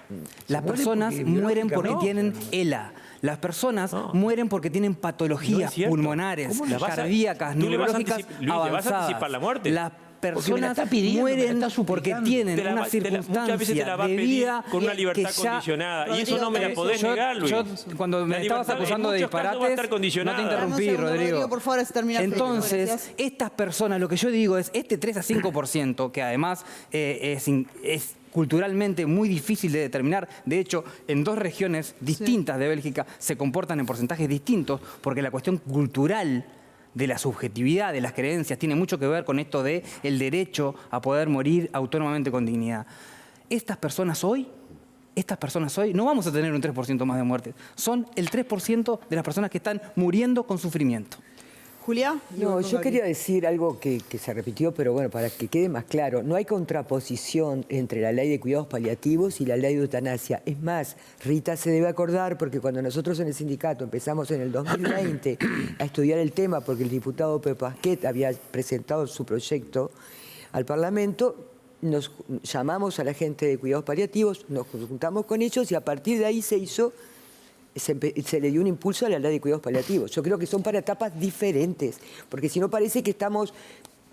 Las personas mueren porque tienen ELA. Las personas mueren porque tienen patologías pulmonares, cardíacas, neurológicas Luis, ¿le vas a anticipar la muerte? Las personas mueren porque tienen una circunstancia de vida con una libertad condicionada. Y eso no me la podés negar, Luis. Cuando me estabas acusando de disparates, no te interrumpí, Rodrigo. Por favor, Entonces, estas personas, lo que yo digo es, este 3 a 5%, que además es culturalmente muy difícil de determinar. De hecho, en 2 regiones distintas de Bélgica se comportan en porcentajes distintos porque la cuestión cultural de la subjetividad, de las creencias, tiene mucho que ver con esto de el derecho a poder morir autónomamente con dignidad. Estas personas hoy, no vamos a tener un 3% más de muertes. Son el 3% de las personas que están muriendo con sufrimiento. Julia. No, yo quería decir algo que se repitió, pero bueno, para que quede más claro. No hay contraposición entre la ley de cuidados paliativos y la ley de eutanasia. Es más, Rita se debe acordar, porque cuando nosotros en el sindicato empezamos en el 2020 a estudiar el tema, porque el diputado Pepe Pasquet había presentado su proyecto al Parlamento, nos llamamos a la gente de cuidados paliativos, nos juntamos con ellos y a partir de ahí se le dio un impulso a la ley de cuidados paliativos. Yo creo que son para etapas diferentes, porque si no parece que estamos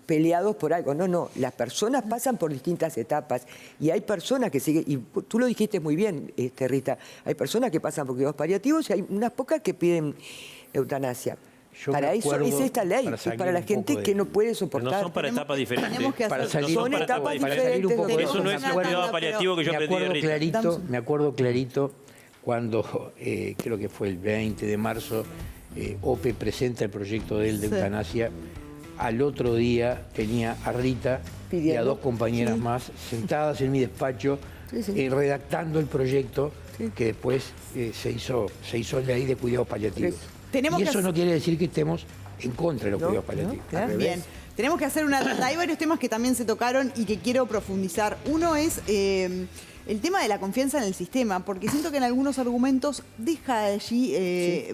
peleados por algo. No, las personas pasan por distintas etapas y hay personas que siguen, y tú lo dijiste muy bien, Rita, hay personas que pasan por cuidados paliativos y hay unas pocas que piden eutanasia. Para eso es esta ley, es para la gente que no puede soportar. Pero no son para etapas diferentes. Son etapas diferentes. Eso no es el cuidado paliativo que yo aprendí de Rita. Me acuerdo clarito cuando, creo que fue el 20 de marzo, OPE presenta el proyecto de él de eutanasia. Al otro día tenía a Rita y a 2 compañeras más sentadas en mi despacho redactando el proyecto que después se hizo ley de cuidados paliativos. Y eso no quiere decir que estemos en contra de los cuidados paliativos. Bien. Tenemos que hacer una tanda. Hay varios temas que también se tocaron y que quiero profundizar. Uno es el tema de la confianza en el sistema, porque siento que en algunos argumentos deja allí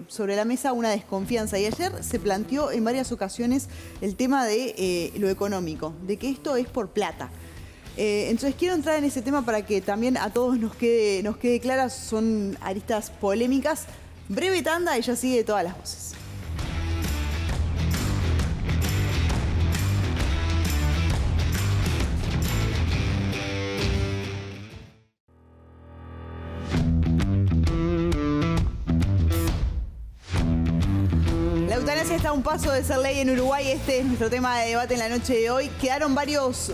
sobre la mesa una desconfianza. Y ayer se planteó en varias ocasiones el tema de lo económico, de que esto es por plata. Entonces quiero entrar en ese tema para que también a todos nos quede clara. Son aristas polémicas. Breve tanda y ya sigue todas las voces. La eutanasia está a un paso de ser ley en Uruguay. Este es nuestro tema de debate en la noche de hoy. Quedaron varios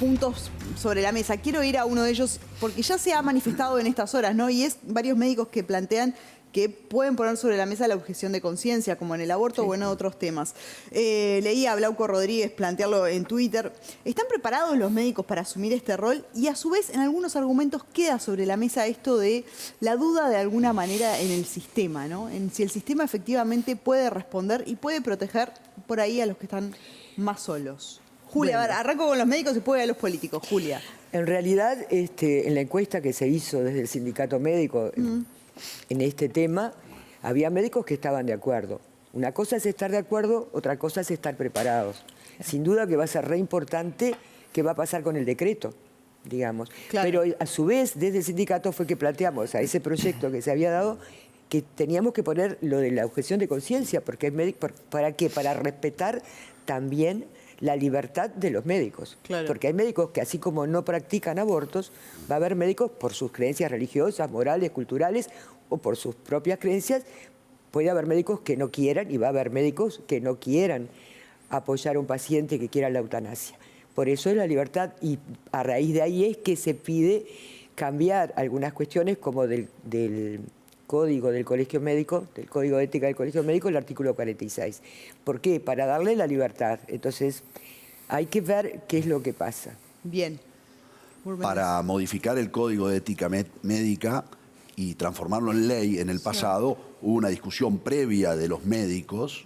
puntos sobre la mesa. Quiero ir a uno de ellos porque ya se ha manifestado en estas horas, ¿no? Y es varios médicos que plantean que pueden poner sobre la mesa la objeción de conciencia, como en el aborto o en otros temas. Leí a Blauco Rodríguez plantearlo en Twitter. ¿Están preparados los médicos para asumir este rol? Y a su vez, en algunos argumentos queda sobre la mesa esto de la duda de alguna manera en el sistema, ¿no? En si el sistema efectivamente puede responder y puede proteger por ahí a los que están más solos. Julia, bueno, a ver, arranco con los médicos y después a los políticos. Julia. En realidad, en la encuesta que se hizo desde el sindicato médico en este tema, había médicos que estaban de acuerdo. Una cosa es estar de acuerdo, otra cosa es estar preparados. Sin duda que va a ser re importante qué va a pasar con el decreto, digamos. Claro. Pero a su vez, desde el sindicato fue que planteamos a ese proyecto que se había dado que teníamos que poner lo de la objeción de conciencia, porque ¿para qué? Para respetar también la libertad de los médicos. Claro. Porque hay médicos que así como no practican abortos, va a haber médicos por sus creencias religiosas, morales, culturales o por sus propias creencias. Puede haber médicos que no quieran y va a haber médicos que no quieran apoyar a un paciente que quiera la eutanasia. Por eso es la libertad y a raíz de ahí es que se pide cambiar algunas cuestiones como del código del Colegio Médico, del Código de Ética del Colegio Médico, el artículo 46. ¿Por qué? Para darle la libertad. Entonces, hay que ver qué es lo que pasa. Bien. Para modificar el Código de Ética Médica y transformarlo en ley en el pasado, hubo una discusión previa de los médicos,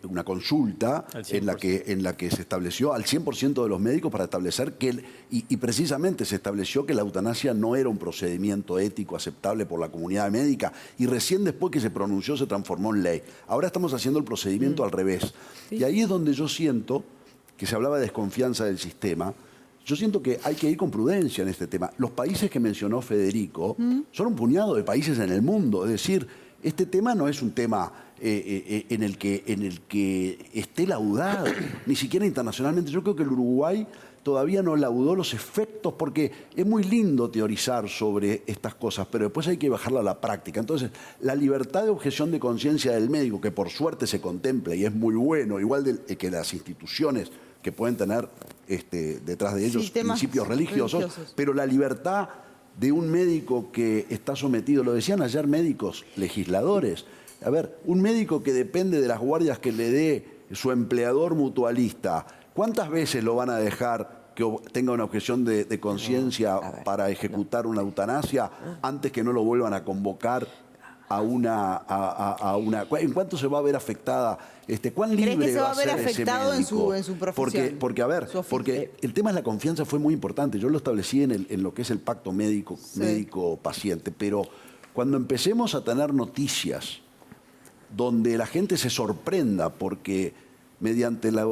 una consulta en la que se estableció al 100% de los médicos para establecer que, y precisamente se estableció que la eutanasia no era un procedimiento ético aceptable por la comunidad médica, y recién después que se pronunció se transformó en ley. Ahora estamos haciendo el procedimiento al revés. Sí. Y ahí es donde yo siento que se hablaba de desconfianza del sistema. Yo siento que hay que ir con prudencia en este tema. Los países que mencionó Federico son un puñado de países en el mundo. Es decir, este tema no es un tema en el que esté laudado, ni siquiera internacionalmente. Yo creo que el Uruguay todavía no laudó los efectos, porque es muy lindo teorizar sobre estas cosas, pero después hay que bajarla a la práctica. Entonces, la libertad de objeción de conciencia del médico, que por suerte se contempla y es muy bueno, igual que las instituciones que pueden tener detrás de ellos principios religiosos, pero la libertad de un médico que está sometido, lo decían ayer médicos legisladores, a ver, un médico que depende de las guardias que le dé su empleador mutualista, ¿cuántas veces lo van a dejar que tenga una objeción de conciencia para ejecutar una eutanasia antes que no lo vuelvan a convocar a una... ¿En cuánto se va a ver afectada? ¿Cuán libre va a ser ese médico? En su profesión? Porque el tema de la confianza fue muy importante. Yo lo establecí en lo que es el pacto médico-paciente, pero cuando empecemos a tener noticias donde la gente se sorprenda porque mediante la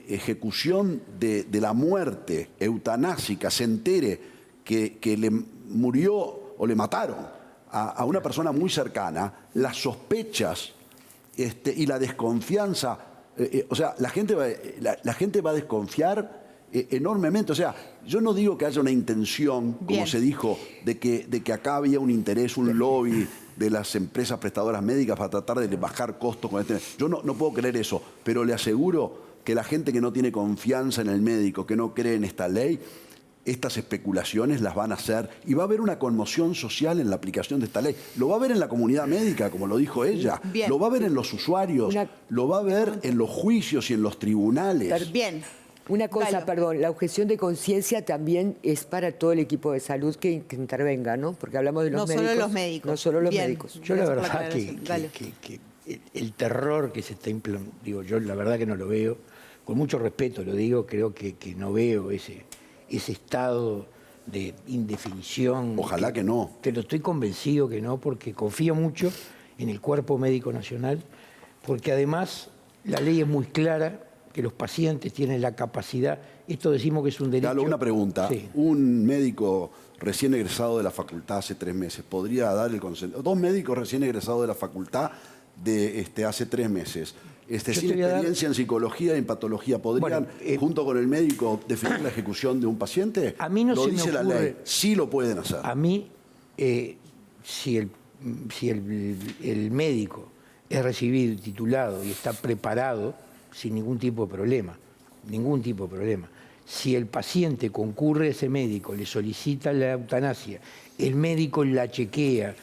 ejecución de la muerte eutanásica se entere que le murió o le mataron a una persona muy cercana, las sospechas y la desconfianza, o sea, la gente va a desconfiar enormemente. O sea, yo no digo que haya una intención, como se dijo, de que acá había un interés, un lobby de las empresas prestadoras médicas para tratar de bajar costos con este. Yo no puedo creer eso, pero le aseguro que la gente que no tiene confianza en el médico, que no cree en esta ley, estas especulaciones las van a hacer y va a haber una conmoción social en la aplicación de esta ley. Lo va a ver en la comunidad médica, como lo dijo ella. Bien. Lo va a ver en los usuarios, lo va a ver en los juicios y en los tribunales. Bien. Una cosa, perdón, la objeción de conciencia también es para todo el equipo de salud que intervenga, ¿no? Porque hablamos de los médicos. No solo los médicos. No solo los médicos. Yo la verdad que el terror que se está implementando, digo, yo la verdad que no lo veo, con mucho respeto lo digo, creo que no veo ese estado de indefinición. Ojalá que no. Pero estoy convencido que no, porque confío mucho en el Cuerpo Médico Nacional, porque además la ley es muy clara, que los pacientes tienen la capacidad, esto decimos que es un derecho. Dale, una pregunta. Sí. Un médico recién egresado de la facultad hace 3 meses, ¿podría dar el consentimiento? 2 médicos recién egresados de la facultad de hace 3 meses. Sin experiencia en psicología y en patología, ¿podrían, junto con el médico, definir la ejecución de un paciente? A mí no lo se dice me ocurre, la ley, sí lo pueden hacer. A mí, si el médico es recibido y titulado y está preparado, sin ningún tipo de problema, Si el paciente concurre a ese médico, le solicita la eutanasia, el médico la chequea,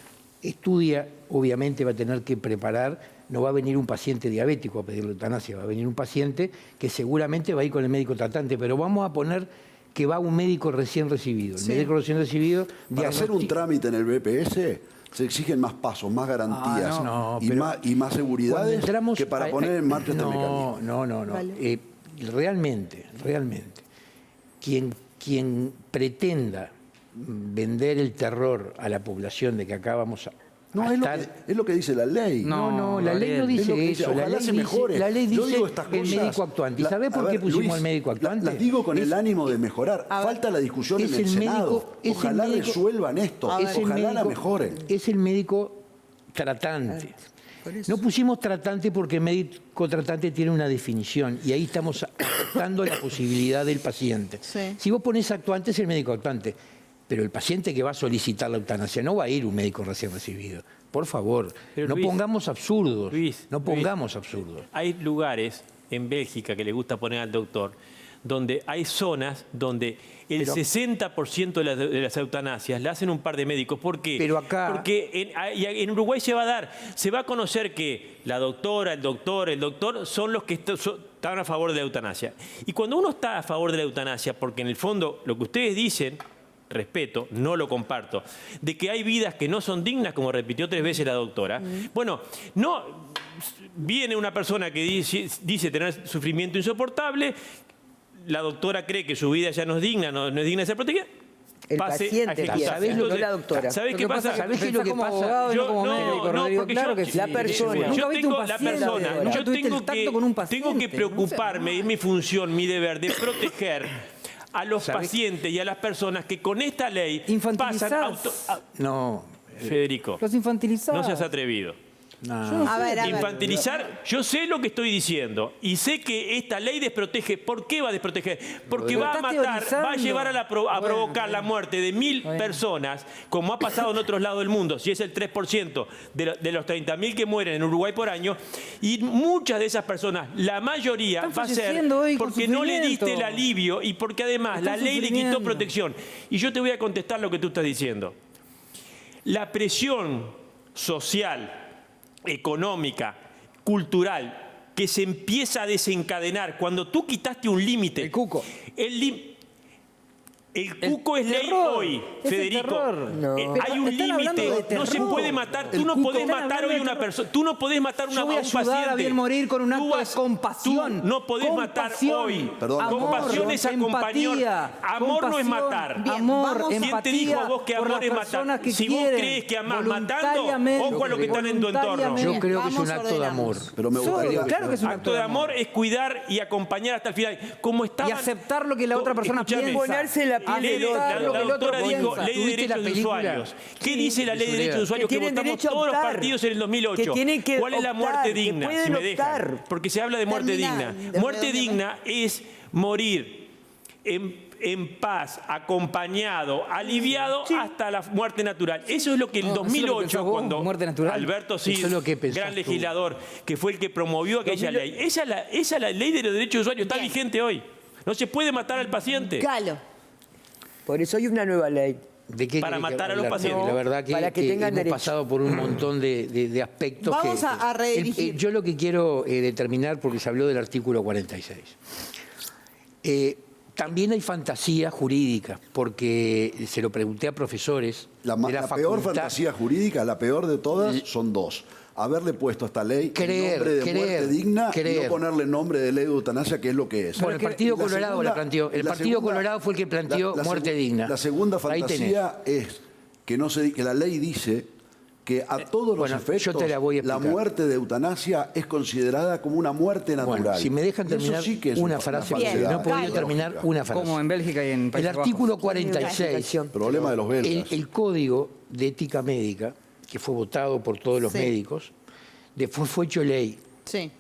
estudia, obviamente va a tener que preparar. No va a venir un paciente diabético a pedir la eutanasia, va a venir un paciente que seguramente va a ir con el médico tratante, pero vamos a poner que va un médico recién recibido. El médico recién recibido... Para hacer un trámite en el BPS se exigen más pasos, más garantías y más seguridades que para poner en marcha este mecanismo. No. Vale. Realmente, quien pretenda vender el terror a la población de que acá vamos a... No, es lo que dice la ley. No, la ley no dice eso. Ojalá se mejore. La ley dice el médico actuante. ¿Y sabés por qué pusimos el médico actuante? Las digo con el ánimo de mejorar. Falta la discusión en el Senado. Ojalá resuelvan esto. Ojalá la mejoren. Es el médico tratante. No pusimos tratante porque el médico tratante tiene una definición y ahí estamos dando la posibilidad del paciente. Sí. Si vos ponés actuante es el médico actuante, pero el paciente que va a solicitar la eutanasia no va a ir un médico recién recibido. Por favor, Pero no Luis, pongamos absurdos. Luis, no pongamos absurdos. Hay lugares en Bélgica que le gusta poner al doctor, donde hay zonas donde el 60% de las eutanasias la hacen un par de médicos. ¿Por qué? Pero acá... Porque en Uruguay se va a dar, se va a conocer que la doctora, el doctor son los que están a favor de la eutanasia. Y cuando uno está a favor de la eutanasia, porque en el fondo lo que ustedes dicen, respeto, no lo comparto, de que hay vidas que no son dignas, como repitió 3 veces la doctora. Bueno, no viene una persona que dice tener sufrimiento insoportable, la doctora cree que su vida ya no es digna, no es digna de ser protegida. El paciente quiere, no la doctora. ¿Sabés qué pasa? ¿Sabés qué es lo que pasa? La persona. Yo tengo que preocuparme, es mi función, mi deber, de proteger a los pacientes y a las personas que con esta ley pasan No. Federico, Los infantilizados. no seas atrevido. A ver. Infantilizar, yo sé lo que estoy diciendo y sé que esta ley desprotege. ¿Por qué va a desproteger? Porque va a matar, va a llevar a provocar la muerte de 1000 personas, como ha pasado en otros lados del mundo, si es el 3% de los 30.000 que mueren en Uruguay por año, y muchas de esas personas, la mayoría, va a ser porque no le diste el alivio y porque además la ley le quitó protección. Y yo te voy a contestar lo que tú estás diciendo. La presión social, económica, cultural, que se empieza a desencadenar cuando tú quitaste un límite. El cuco. El cuco es ley hoy, Federico. Hay un límite, no se puede matar. Tú no podés matar hoy a una persona. Tú no podés matar a un paciente. A bien morir con un acto de compasión. Tú no podés matar hoy. Compasión es acompañar. Amor no es matar. Amor, ¿Quién te dijo a vos que amor es matar? Si vos crees que amás matando, ojo a lo que están en tu entorno. Yo creo que es un acto de amor. Pero me gustaría... Claro que es un acto de amor es cuidar y acompañar hasta el final. Como estaban, y aceptar lo que la otra persona piensa. Ponerse la piel del otro. La doctora dijo ley de derechos de usuarios. ¿Qué dice la ley de derechos de usuarios que votamos todos los partidos en el 2008? ¿Cuál es la muerte digna? Si me dejan. Porque se habla de muerte digna. Muerte digna es morir en paz, acompañado, aliviado hasta la muerte natural. Eso es lo que en el 2008, cuando Alberto Cid, gran legislador, que fue el que promovió aquella ley. Esa la ley de los derechos de usuarios está vigente hoy. No se puede matar al paciente. Por eso hay una nueva ley. Para matar a los pacientes. La verdad que tengan hemos derecho. pasado por un montón de aspectos. Vamos a redirigir. Yo lo que quiero determinar, porque se habló del artículo 46. También hay fantasía jurídica, porque se lo pregunté a profesores La peor fantasía jurídica, la peor de todas, son dos. Haberle puesto a esta ley el nombre de muerte digna y no ponerle nombre de ley de eutanasia, que es lo que es. Bueno, el Partido Colorado la planteó. El Partido Colorado fue el que planteó muerte digna. La segunda fantasía es que la ley dice que a todos los efectos yo te la voy a explicar. La muerte de eutanasia es considerada como una muerte natural. Bueno, si me dejan terminar sí que es una frase, no he podido terminar una frase. Como en Bélgica y en Países El artículo Bajos. 46, problema de los belgas. El Código de Ética Médica, que fue votado por todos los médicos, después fue hecho ley. Sí.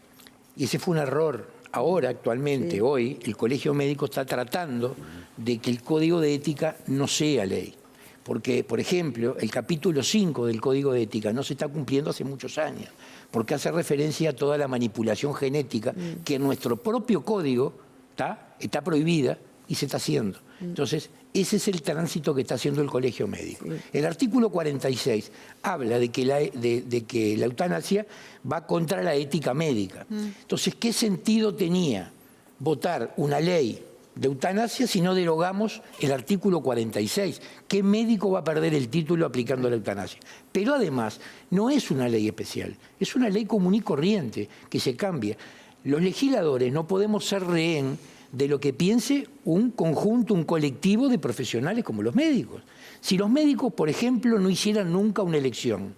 Y ese fue un error. Ahora, actualmente, hoy, el Colegio Médico está tratando de que el Código de Ética no sea ley. Porque, por ejemplo, el capítulo 5 del Código de Ética no se está cumpliendo hace muchos años, porque hace referencia a toda la manipulación genética que en nuestro propio código está prohibida y se está haciendo. Entonces, ese es el tránsito que está haciendo el Colegio Médico. El artículo 46 habla de que la eutanasia va contra la ética médica. Entonces, ¿qué sentido tenía votar una ley de eutanasia si no derogamos el artículo 46? ¿Qué médico va a perder el título aplicando la eutanasia? Pero además, no es una ley especial, es una ley común y corriente que se cambia. Los legisladores no podemos ser rehén de lo que piense un conjunto, un colectivo de profesionales como los médicos. Si los médicos, por ejemplo, no hicieran nunca una elección,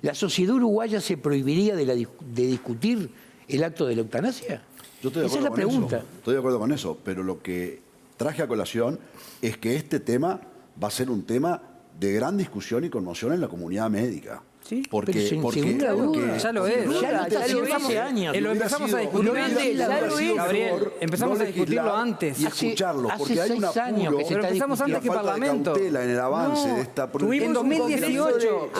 ¿la sociedad uruguaya se prohibiría de discutir el acto de la eutanasia? Yo estoy de Esa es la acuerdo con pregunta. eso. Estoy de acuerdo con eso, pero lo que traje a colación es que este tema va a ser un tema de gran discusión y conmoción en la comunidad médica. Porque pero sin ninguna duda. Ya lo es. Ya lo es hace años. Lo empezamos a discutir antes. Gabriel, empezamos a discutirlo antes. Y escucharlo, porque hay un años que se pero empezamos antes que Parlamento. En el avance de esta En 2018.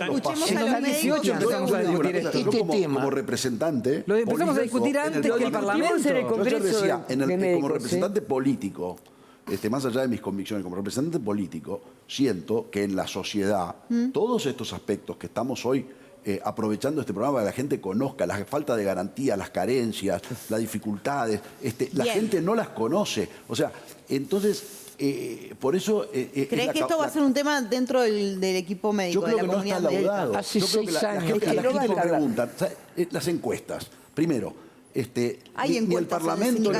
Escuchemos En a los 2018 empezamos a discutir esto. Yo como representante. Lo empezamos a discutir antes que el Parlamento. Yo decía, como representante político, más allá de mis convicciones, como representante político, siento que en la sociedad todos estos aspectos que estamos hoy aprovechando este programa para que la gente conozca, la falta de garantía, las carencias, las dificultades, la gente no las conoce. O sea, entonces, por eso... ¿Crees que esto va a ser un tema dentro del equipo médico? Yo creo de la que no está comunidad médica? laudado. Hace Yo creo que 6 años. la gente me pregunta, las encuestas, primero... ni el Parlamento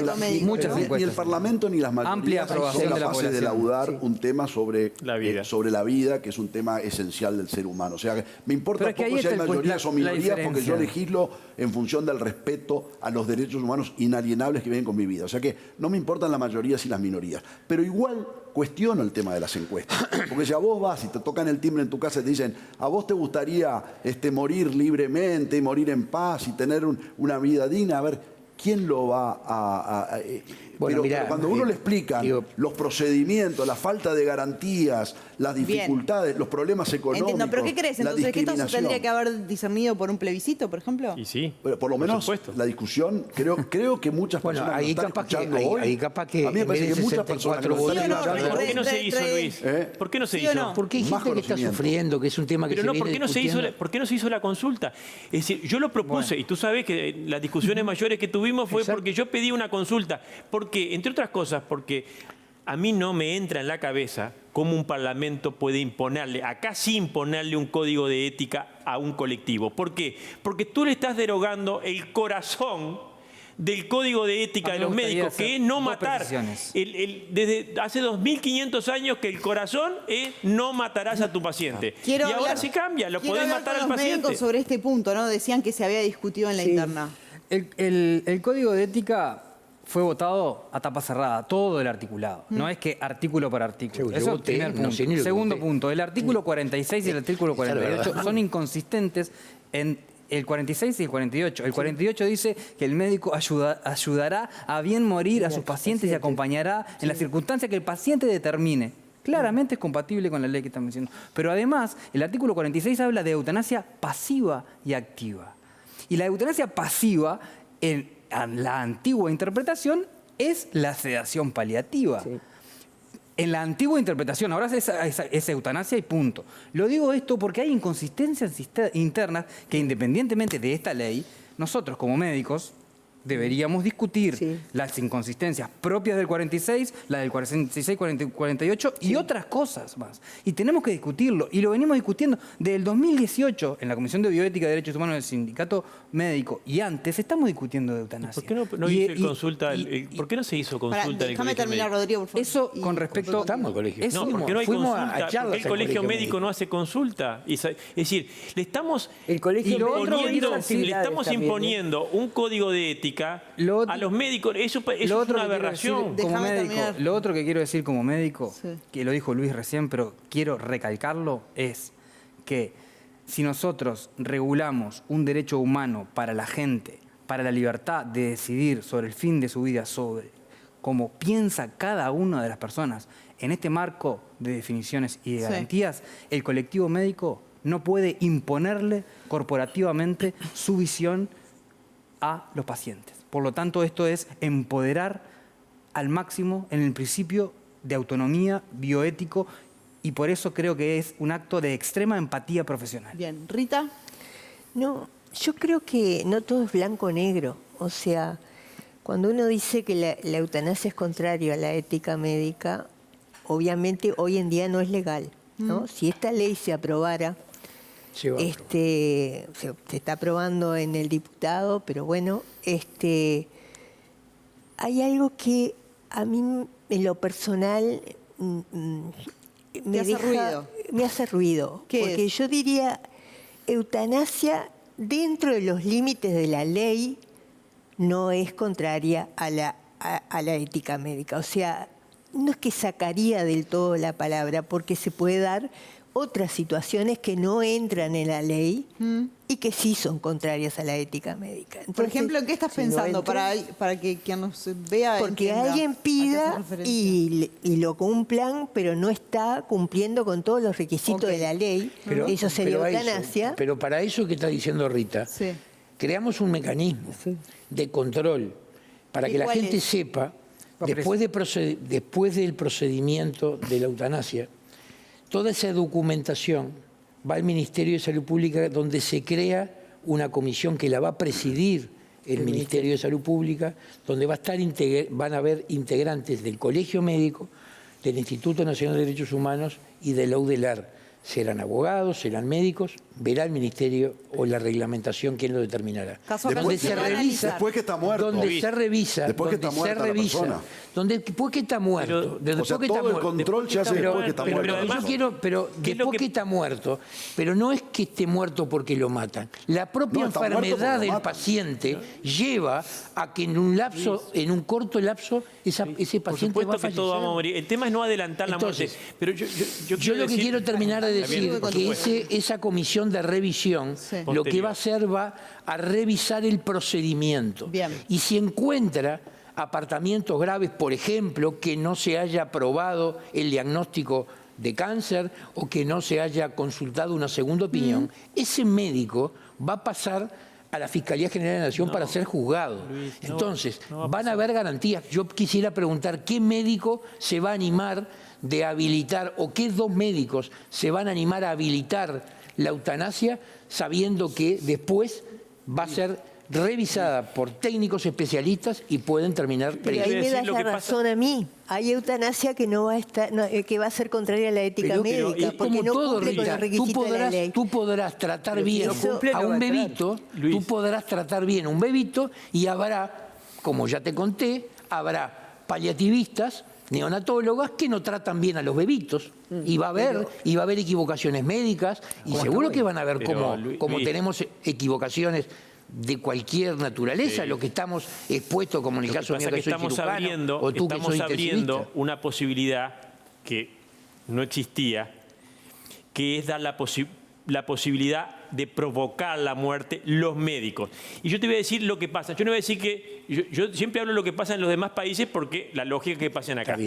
ni las mayorías son capaces de laudar un tema sobre la vida, que es un tema esencial del ser humano. O sea, me importa poco si hay mayorías o minorías, porque yo legislo en función del respeto a los derechos humanos inalienables que vienen con mi vida. O sea que no me importan las mayorías y las minorías. Pero igual cuestiono el tema de las encuestas. Porque si a vos vas y te tocan el timbre en tu casa y te dicen, ¿a vos te gustaría morir libremente, morir en paz y tener una vida digna? A ver, ¿quién lo va a Bueno, pero cuando uno le explica los procedimientos, la falta de garantías, las dificultades, los problemas económicos. Entiendo, pero ¿qué crees entonces? ¿Que esto se tendría que haber discernido por un plebiscito, por ejemplo? Y sí. Bueno, por lo menos la discusión, creo que muchas personas ahí están capaz escuchando hoy. Ahí capaz que a mí me parece que muchas personas que votos, están escuchando ¿Por qué no se hizo, Luis? ¿Por qué no se hizo? Porque hay gente que está sufriendo, que es un tema que pero se viene ¿por qué no se hizo? discutiendo? ¿Por qué no se hizo la consulta? Es decir, yo lo propuse y tú sabes que las discusiones mayores que tuvimos fue porque yo pedí una consulta. Porque, entre otras cosas, porque a mí no me entra en la cabeza cómo un parlamento puede imponerle, acá sí imponerle un código de ética a un colectivo. ¿Por qué? Porque tú le estás derogando el corazón del código de ética de los médicos, que es no matar. Desde hace 2500 años que el corazón es no matarás a tu paciente. Y ahora sí cambia, lo podés matar al paciente. Sobre este punto, ¿no? Decían que se había discutido en la interna. El código de ética fue votado a tapa cerrada, todo el articulado. No es que artículo por artículo. Eso es el primer punto. Segundo punto, el artículo 46 y el artículo 48 son inconsistentes en el 46 y el 48. El 48 dice que el médico ayudará a bien morir a sus pacientes y acompañará en las circunstancias que el paciente determine. Claramente es compatible con la ley que estamos diciendo. Pero además, el artículo 46 habla de eutanasia pasiva y activa. Y la eutanasia pasiva, en la antigua interpretación, es la sedación paliativa. En la antigua interpretación, ahora es eutanasia y punto. Lo digo esto porque hay inconsistencias internas que, independientemente de esta ley, nosotros como médicos deberíamos discutir las inconsistencias propias del 46, la del 46, 48 y otras cosas más. Y tenemos que discutirlo. Y lo venimos discutiendo desde el 2018 en la Comisión de Bioética y Derechos Humanos del Sindicato Médico. Y antes estamos discutiendo de eutanasia. ¿Por qué no hizo consulta? ¿Por qué no se hizo consulta? Déjame terminar, Rodrigo, por favor. Eso con respecto... Estamos al colegio. No, porque no hay consulta. Porque el colegio médico no hace consulta. Es decir, le estamos imponiendo un código de ética a los médicos. Eso es una aberración. Lo otro que quiero decir como médico, que lo dijo Luis recién, pero quiero recalcarlo, es que si nosotros regulamos un derecho humano para la gente, para la libertad de decidir sobre el fin de su vida, sobre cómo piensa cada una de las personas en este marco de definiciones y de garantías, el colectivo médico no puede imponerle corporativamente su visión a los pacientes. Por lo tanto, esto es empoderar al máximo en el principio de autonomía bioético y por eso creo que es un acto de extrema empatía profesional. Bien, Rita. No, yo creo que no todo es blanco o negro. O sea, cuando uno dice que la eutanasia es contraria a la ética médica, obviamente hoy en día no es legal, ¿no? Si esta ley se aprobara, se está aprobando en el diputado, pero bueno, hay algo que a mí en lo personal me hace ruido. Porque yo diría, eutanasia dentro de los límites de la ley no es contraria a la ética médica. O sea, no es que sacaría del todo la palabra, porque se puede dar otras situaciones que no entran en la ley y que sí son contrarias a la ética médica. Entonces, por ejemplo, ¿en qué estás pensando para que quien nos vea porque entienda alguien pida y lo cumplan, pero no está cumpliendo con todos los requisitos de la ley. Eso sería eutanasia. Pero para eso que está diciendo Rita, creamos un mecanismo de control para que la gente sepa, después del procedimiento de la eutanasia, toda esa documentación va al Ministerio de Salud Pública, donde se crea una comisión que la va a presidir el Ministerio de Salud Pública, donde van a haber integrantes del Colegio Médico, del Instituto Nacional de Derechos Humanos y de la UDELAR. Serán abogados, serán médicos, verá el Ministerio o la reglamentación quién lo determinará. Donde se revisa, después que está muerto. Donde se revisa, después que está muerta la persona. Después que está muerto. O sea, todo el control se hace después que está muerto. Pero después que está muerto, pero no es que esté muerto porque lo matan. La propia enfermedad del paciente lleva a que en un corto lapso, ese paciente por supuesto va a que fallecer. todos vamos a morir. El tema es no adelantar la muerte. Pero yo lo que quiero terminar de decir que esa comisión de revisión lo que va a hacer va a revisar el procedimiento. Y si encuentra apartamientos graves, por ejemplo, que no se haya aprobado el diagnóstico de cáncer o que no se haya consultado una segunda opinión, ese médico va a pasar a la Fiscalía General de la Nación para ser juzgado. Luis, entonces, van a haber garantías. Yo quisiera preguntar, ¿qué médico se va a animar de habilitar o qué dos médicos se van a animar a habilitar la eutanasia sabiendo que después va a ser revisada por técnicos especialistas y pueden terminar presos? Pero ahí me das la razón a mí. Hay eutanasia que no va a estar, que va a ser contraria a la ética médica, porque no cumple con los requisitos de la ley. Tú podrás tratar bien a un bebito, tú podrás tratar bien a un bebito y habrá, como ya te conté, habrá paliativistas, neonatólogas que no tratan bien a los bebitos y va a haber equivocaciones médicas y seguro que van a ver cómo tenemos equivocaciones de cualquier naturaleza, lo que estamos expuestos, como en el caso mío que soy cirujano, o tú que sos abriendo una posibilidad que no existía, que es dar la posibilidad de provocar la muerte los médicos. Y yo te voy a decir lo que pasa. Yo no voy a decir que... Yo siempre hablo de lo que pasa en los demás países porque la lógica que pasen acá.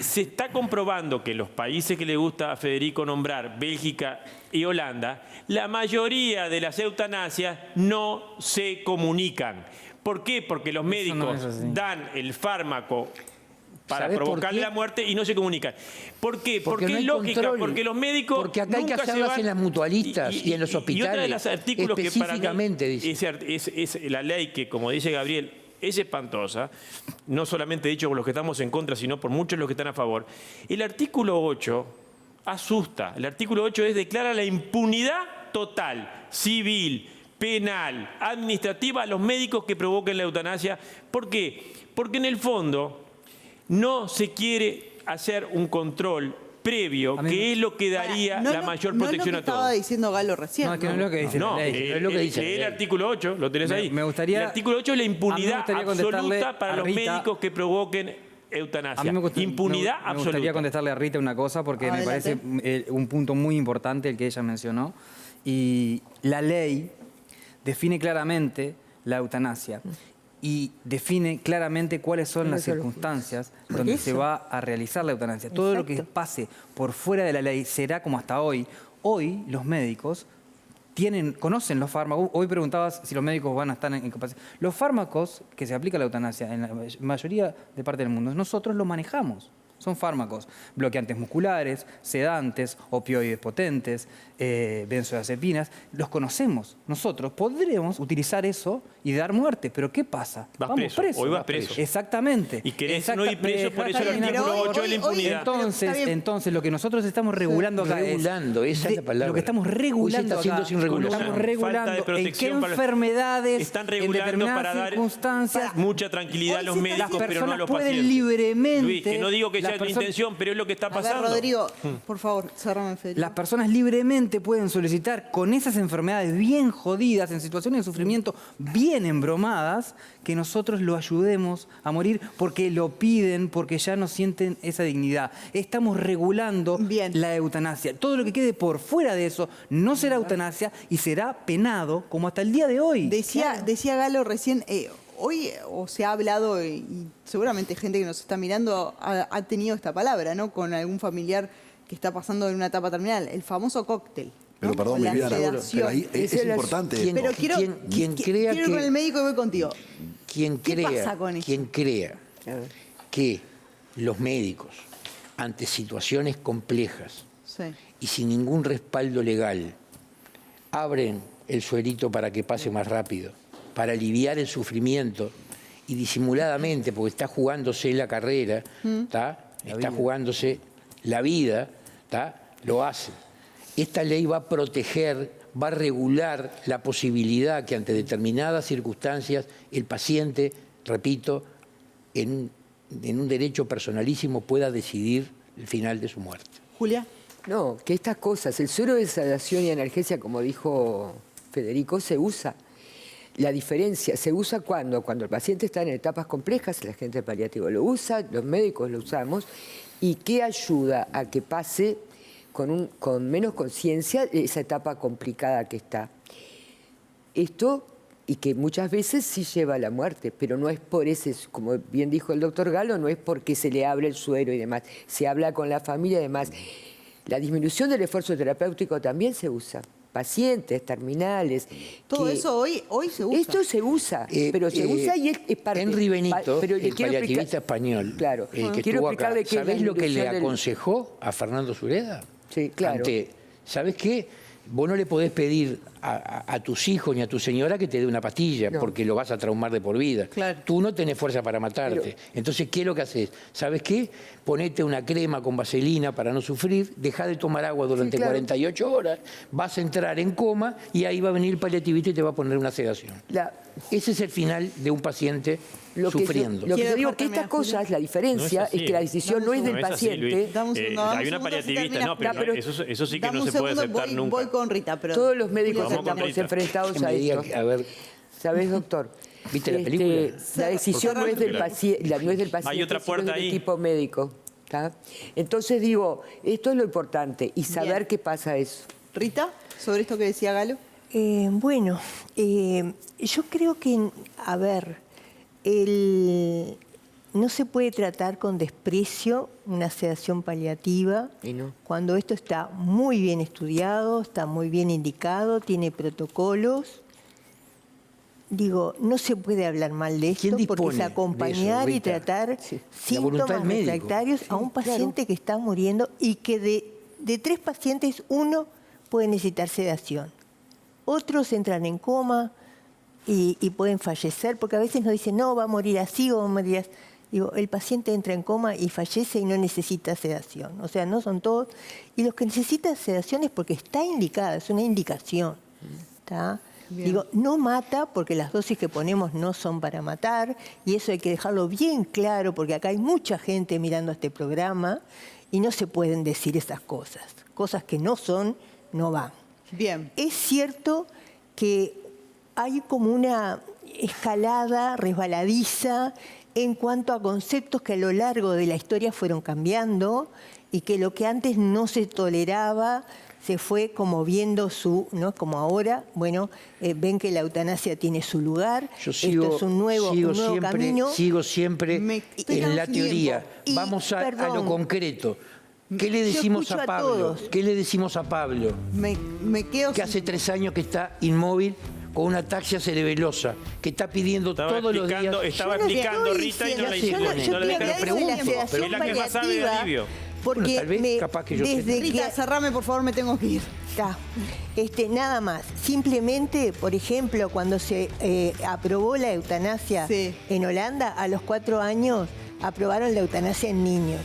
Se está comprobando que los países que le gusta a Federico nombrar, Bélgica y Holanda, la mayoría de las eutanasias no se comunican. ¿Por qué? Porque los médicos dan el fármaco para provocarle la muerte y no se comunican. ¿Por qué? Porque es lógica, porque los médicos porque acá hay que hacerlas en las mutualistas y en los hospitales. Y otro de los artículos que para mí es la ley que, como dice Gabriel, es espantosa, no solamente dicho por los que estamos en contra, sino por muchos de los que están a favor. El artículo 8 asusta. El artículo 8 declara la impunidad total, civil, penal, administrativa a los médicos que provoquen la eutanasia. ¿Por qué? Porque en el fondo no se quiere hacer un control previo, que es lo que daría la mayor protección a todos. Estaba diciendo Galo recién. No, es que no es lo que dice la ley. Es lo que dice el artículo 8, lo tenés ahí. Me gustaría, el artículo 8 es la impunidad absoluta para los médicos que provoquen eutanasia. Impunidad absoluta. Me gustaría contestarle a Rita una cosa porque me parece un punto muy importante el que ella mencionó. Y la ley define claramente la eutanasia y define claramente cuáles son las circunstancias donde se va a realizar la eutanasia. Todo lo que pase por fuera de la ley será como hasta hoy. Hoy los médicos conocen los fármacos. Hoy preguntabas si los médicos van a estar en capacidad. Los fármacos que se aplica a la eutanasia en la mayoría de parte del mundo, nosotros los manejamos. Son fármacos bloqueantes musculares, sedantes, opioides potentes, benzodiazepinas. Los conocemos. Nosotros podremos utilizar eso y dar muerte. Pero ¿qué pasa? Vamos presos. Hoy vas preso. Exactamente. Y querés no ir preso, por eso el artículo 8 es la impunidad. Entonces, lo que nosotros estamos regulando acá esa es la palabra. Lo que estamos regulando acá, estamos regulando en qué enfermedades, están regulando para dar circunstancias, mucha tranquilidad a los médicos, pero no a los pacientes. Pueden libremente... Luis, que no digo que sea tu intención, pero es lo que está pasando. A ver, Rodrigo, por favor, cerrame, Federico. Las personas libremente pueden solicitar con esas enfermedades bien jodidas, en situaciones de sufrimiento bien embromadas, que nosotros lo ayudemos a morir porque lo piden, porque ya no sienten esa dignidad. Estamos regulando la eutanasia. Todo lo que quede por fuera de eso no será eutanasia y será penado como hasta el día de hoy. Decía Galo recién, hoy se ha hablado, y seguramente gente que nos está mirando ha tenido esta palabra, ¿no? Con algún familiar que está pasando en una etapa terminal, el famoso cóctel. Pero perdón, Viviana, pero ahí es importante. Pero quiero ir con el médico y voy contigo. Quien crea que los médicos, ante situaciones complejas y sin ningún respaldo legal, abren el suerito para que pase más rápido, para aliviar el sufrimiento y disimuladamente, porque está jugándose la carrera, está jugándose la vida, lo hacen. Esta ley va a proteger, va a regular la posibilidad que ante determinadas circunstancias el paciente, repito, en un derecho personalísimo pueda decidir el final de su muerte. Julia. No, que estas cosas, el suero de sedación y analgesia, como dijo Federico, se usa. La diferencia se usa cuando el paciente está en etapas complejas, la gente paliativo lo usa, los médicos lo usamos, y que ayuda a que pase con menos conciencia esa etapa complicada que está. Esto, y que muchas veces sí lleva a la muerte, pero no es por ese, como bien dijo el doctor Galo, no es porque se le abre el suero y demás, se habla con la familia y demás. La disminución del esfuerzo terapéutico también se usa. Pacientes, terminales. Todo eso hoy se usa. Esto se usa, pero se usa y es parte. Henry Benito, el paliativista español, que estuvo acá, ¿sabés lo que le aconsejó a Fernando Sureda? Sí, claro. ¿Sabes qué? Vos no le podés pedir a tus hijos ni a tu señora que te dé una pastilla, porque lo vas a traumar de por vida. Claro. Tú no tenés fuerza para matarte. Entonces, ¿qué es lo que haces? ¿Sabes qué? Ponete una crema con vaselina para no sufrir, dejá de tomar agua durante 48 horas, vas a entrar en coma y ahí va a venir el paliativista y te va a poner una sedación. Ese es el final de un paciente sufriendo. Lo que yo digo que estas cosas, la diferencia es que la decisión no es del paciente. Hay una paliativista, pero eso sí que no se puede aceptar nunca. Voy con Rita, pero todos los médicos estamos enfrentados a esto. ¿Sabés, doctor? ¿Viste la película? La decisión no es del paciente, Hay otra puerta sino del ahí. equipo médico. Entonces digo, esto es lo importante y saber qué pasa eso. Rita, sobre esto que decía Galo. Bueno, yo creo que, a ver, no se puede tratar con desprecio una sedación paliativa cuando esto está muy bien estudiado, está muy bien indicado, tiene protocolos. Digo, no se puede hablar mal de esto porque es acompañar y tratar síntomas refractarios a un paciente que está muriendo y que de 3 pacientes, 1 puede necesitar sedación. Otros entran en coma y pueden fallecer, porque a veces nos dicen, no, va a morir así o va a morir así. Digo, el paciente entra en coma y fallece y no necesita sedación. O sea, no son todos. Y los que necesitan sedación es porque está indicada, es una indicación. ¿Está? Digo, no mata porque las dosis que ponemos no son para matar, y eso hay que dejarlo bien claro, porque acá hay mucha gente mirando este programa y no se pueden decir esas cosas. Cosas que no son, no van. Bien. Es cierto que hay como una escalada resbaladiza en cuanto a conceptos que a lo largo de la historia fueron cambiando y que lo que antes no se toleraba se fue como viendo ¿no? Como ahora, bueno, ven que la eutanasia tiene su lugar. Yo esto es un nuevo camino. Sigo siempre en la teoría. Vamos a lo concreto. ¿Qué le decimos a Pablo? ¿Qué le decimos a Pablo? Que hace 3 años que está inmóvil con una ataxia cerebelosa, que está pidiendo todos los días. Estaba explicando Rita y no la hicimos. Yo le pregunto, pero es la que más sabe de alivio. Porque bueno, tal vez, capaz que yo Rita, cerrame, por favor, me tengo que ir. Nada más. Simplemente, por ejemplo, cuando se aprobó la eutanasia en Holanda, a los 4 años aprobaron la eutanasia en niños.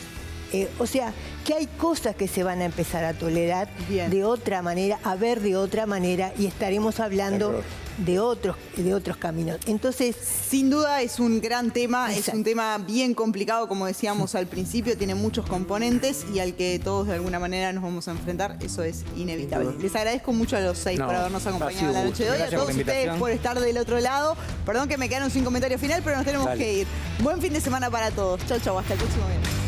O sea, que hay cosas que se van a empezar a tolerar de otra manera, a ver de otra manera, y estaremos hablando de otros caminos. Entonces, sin duda es un gran tema, es un tema bien complicado, como decíamos al principio, tiene muchos componentes y al que todos de alguna manera nos vamos a enfrentar, eso es inevitable. Les agradezco mucho a los 6 por habernos acompañado la noche de hoy, a todos ustedes por estar del otro lado. Perdón que me quedaron sin comentario final, pero nos tenemos que ir. Buen fin de semana para todos. Chau, chau, hasta el próximo viernes.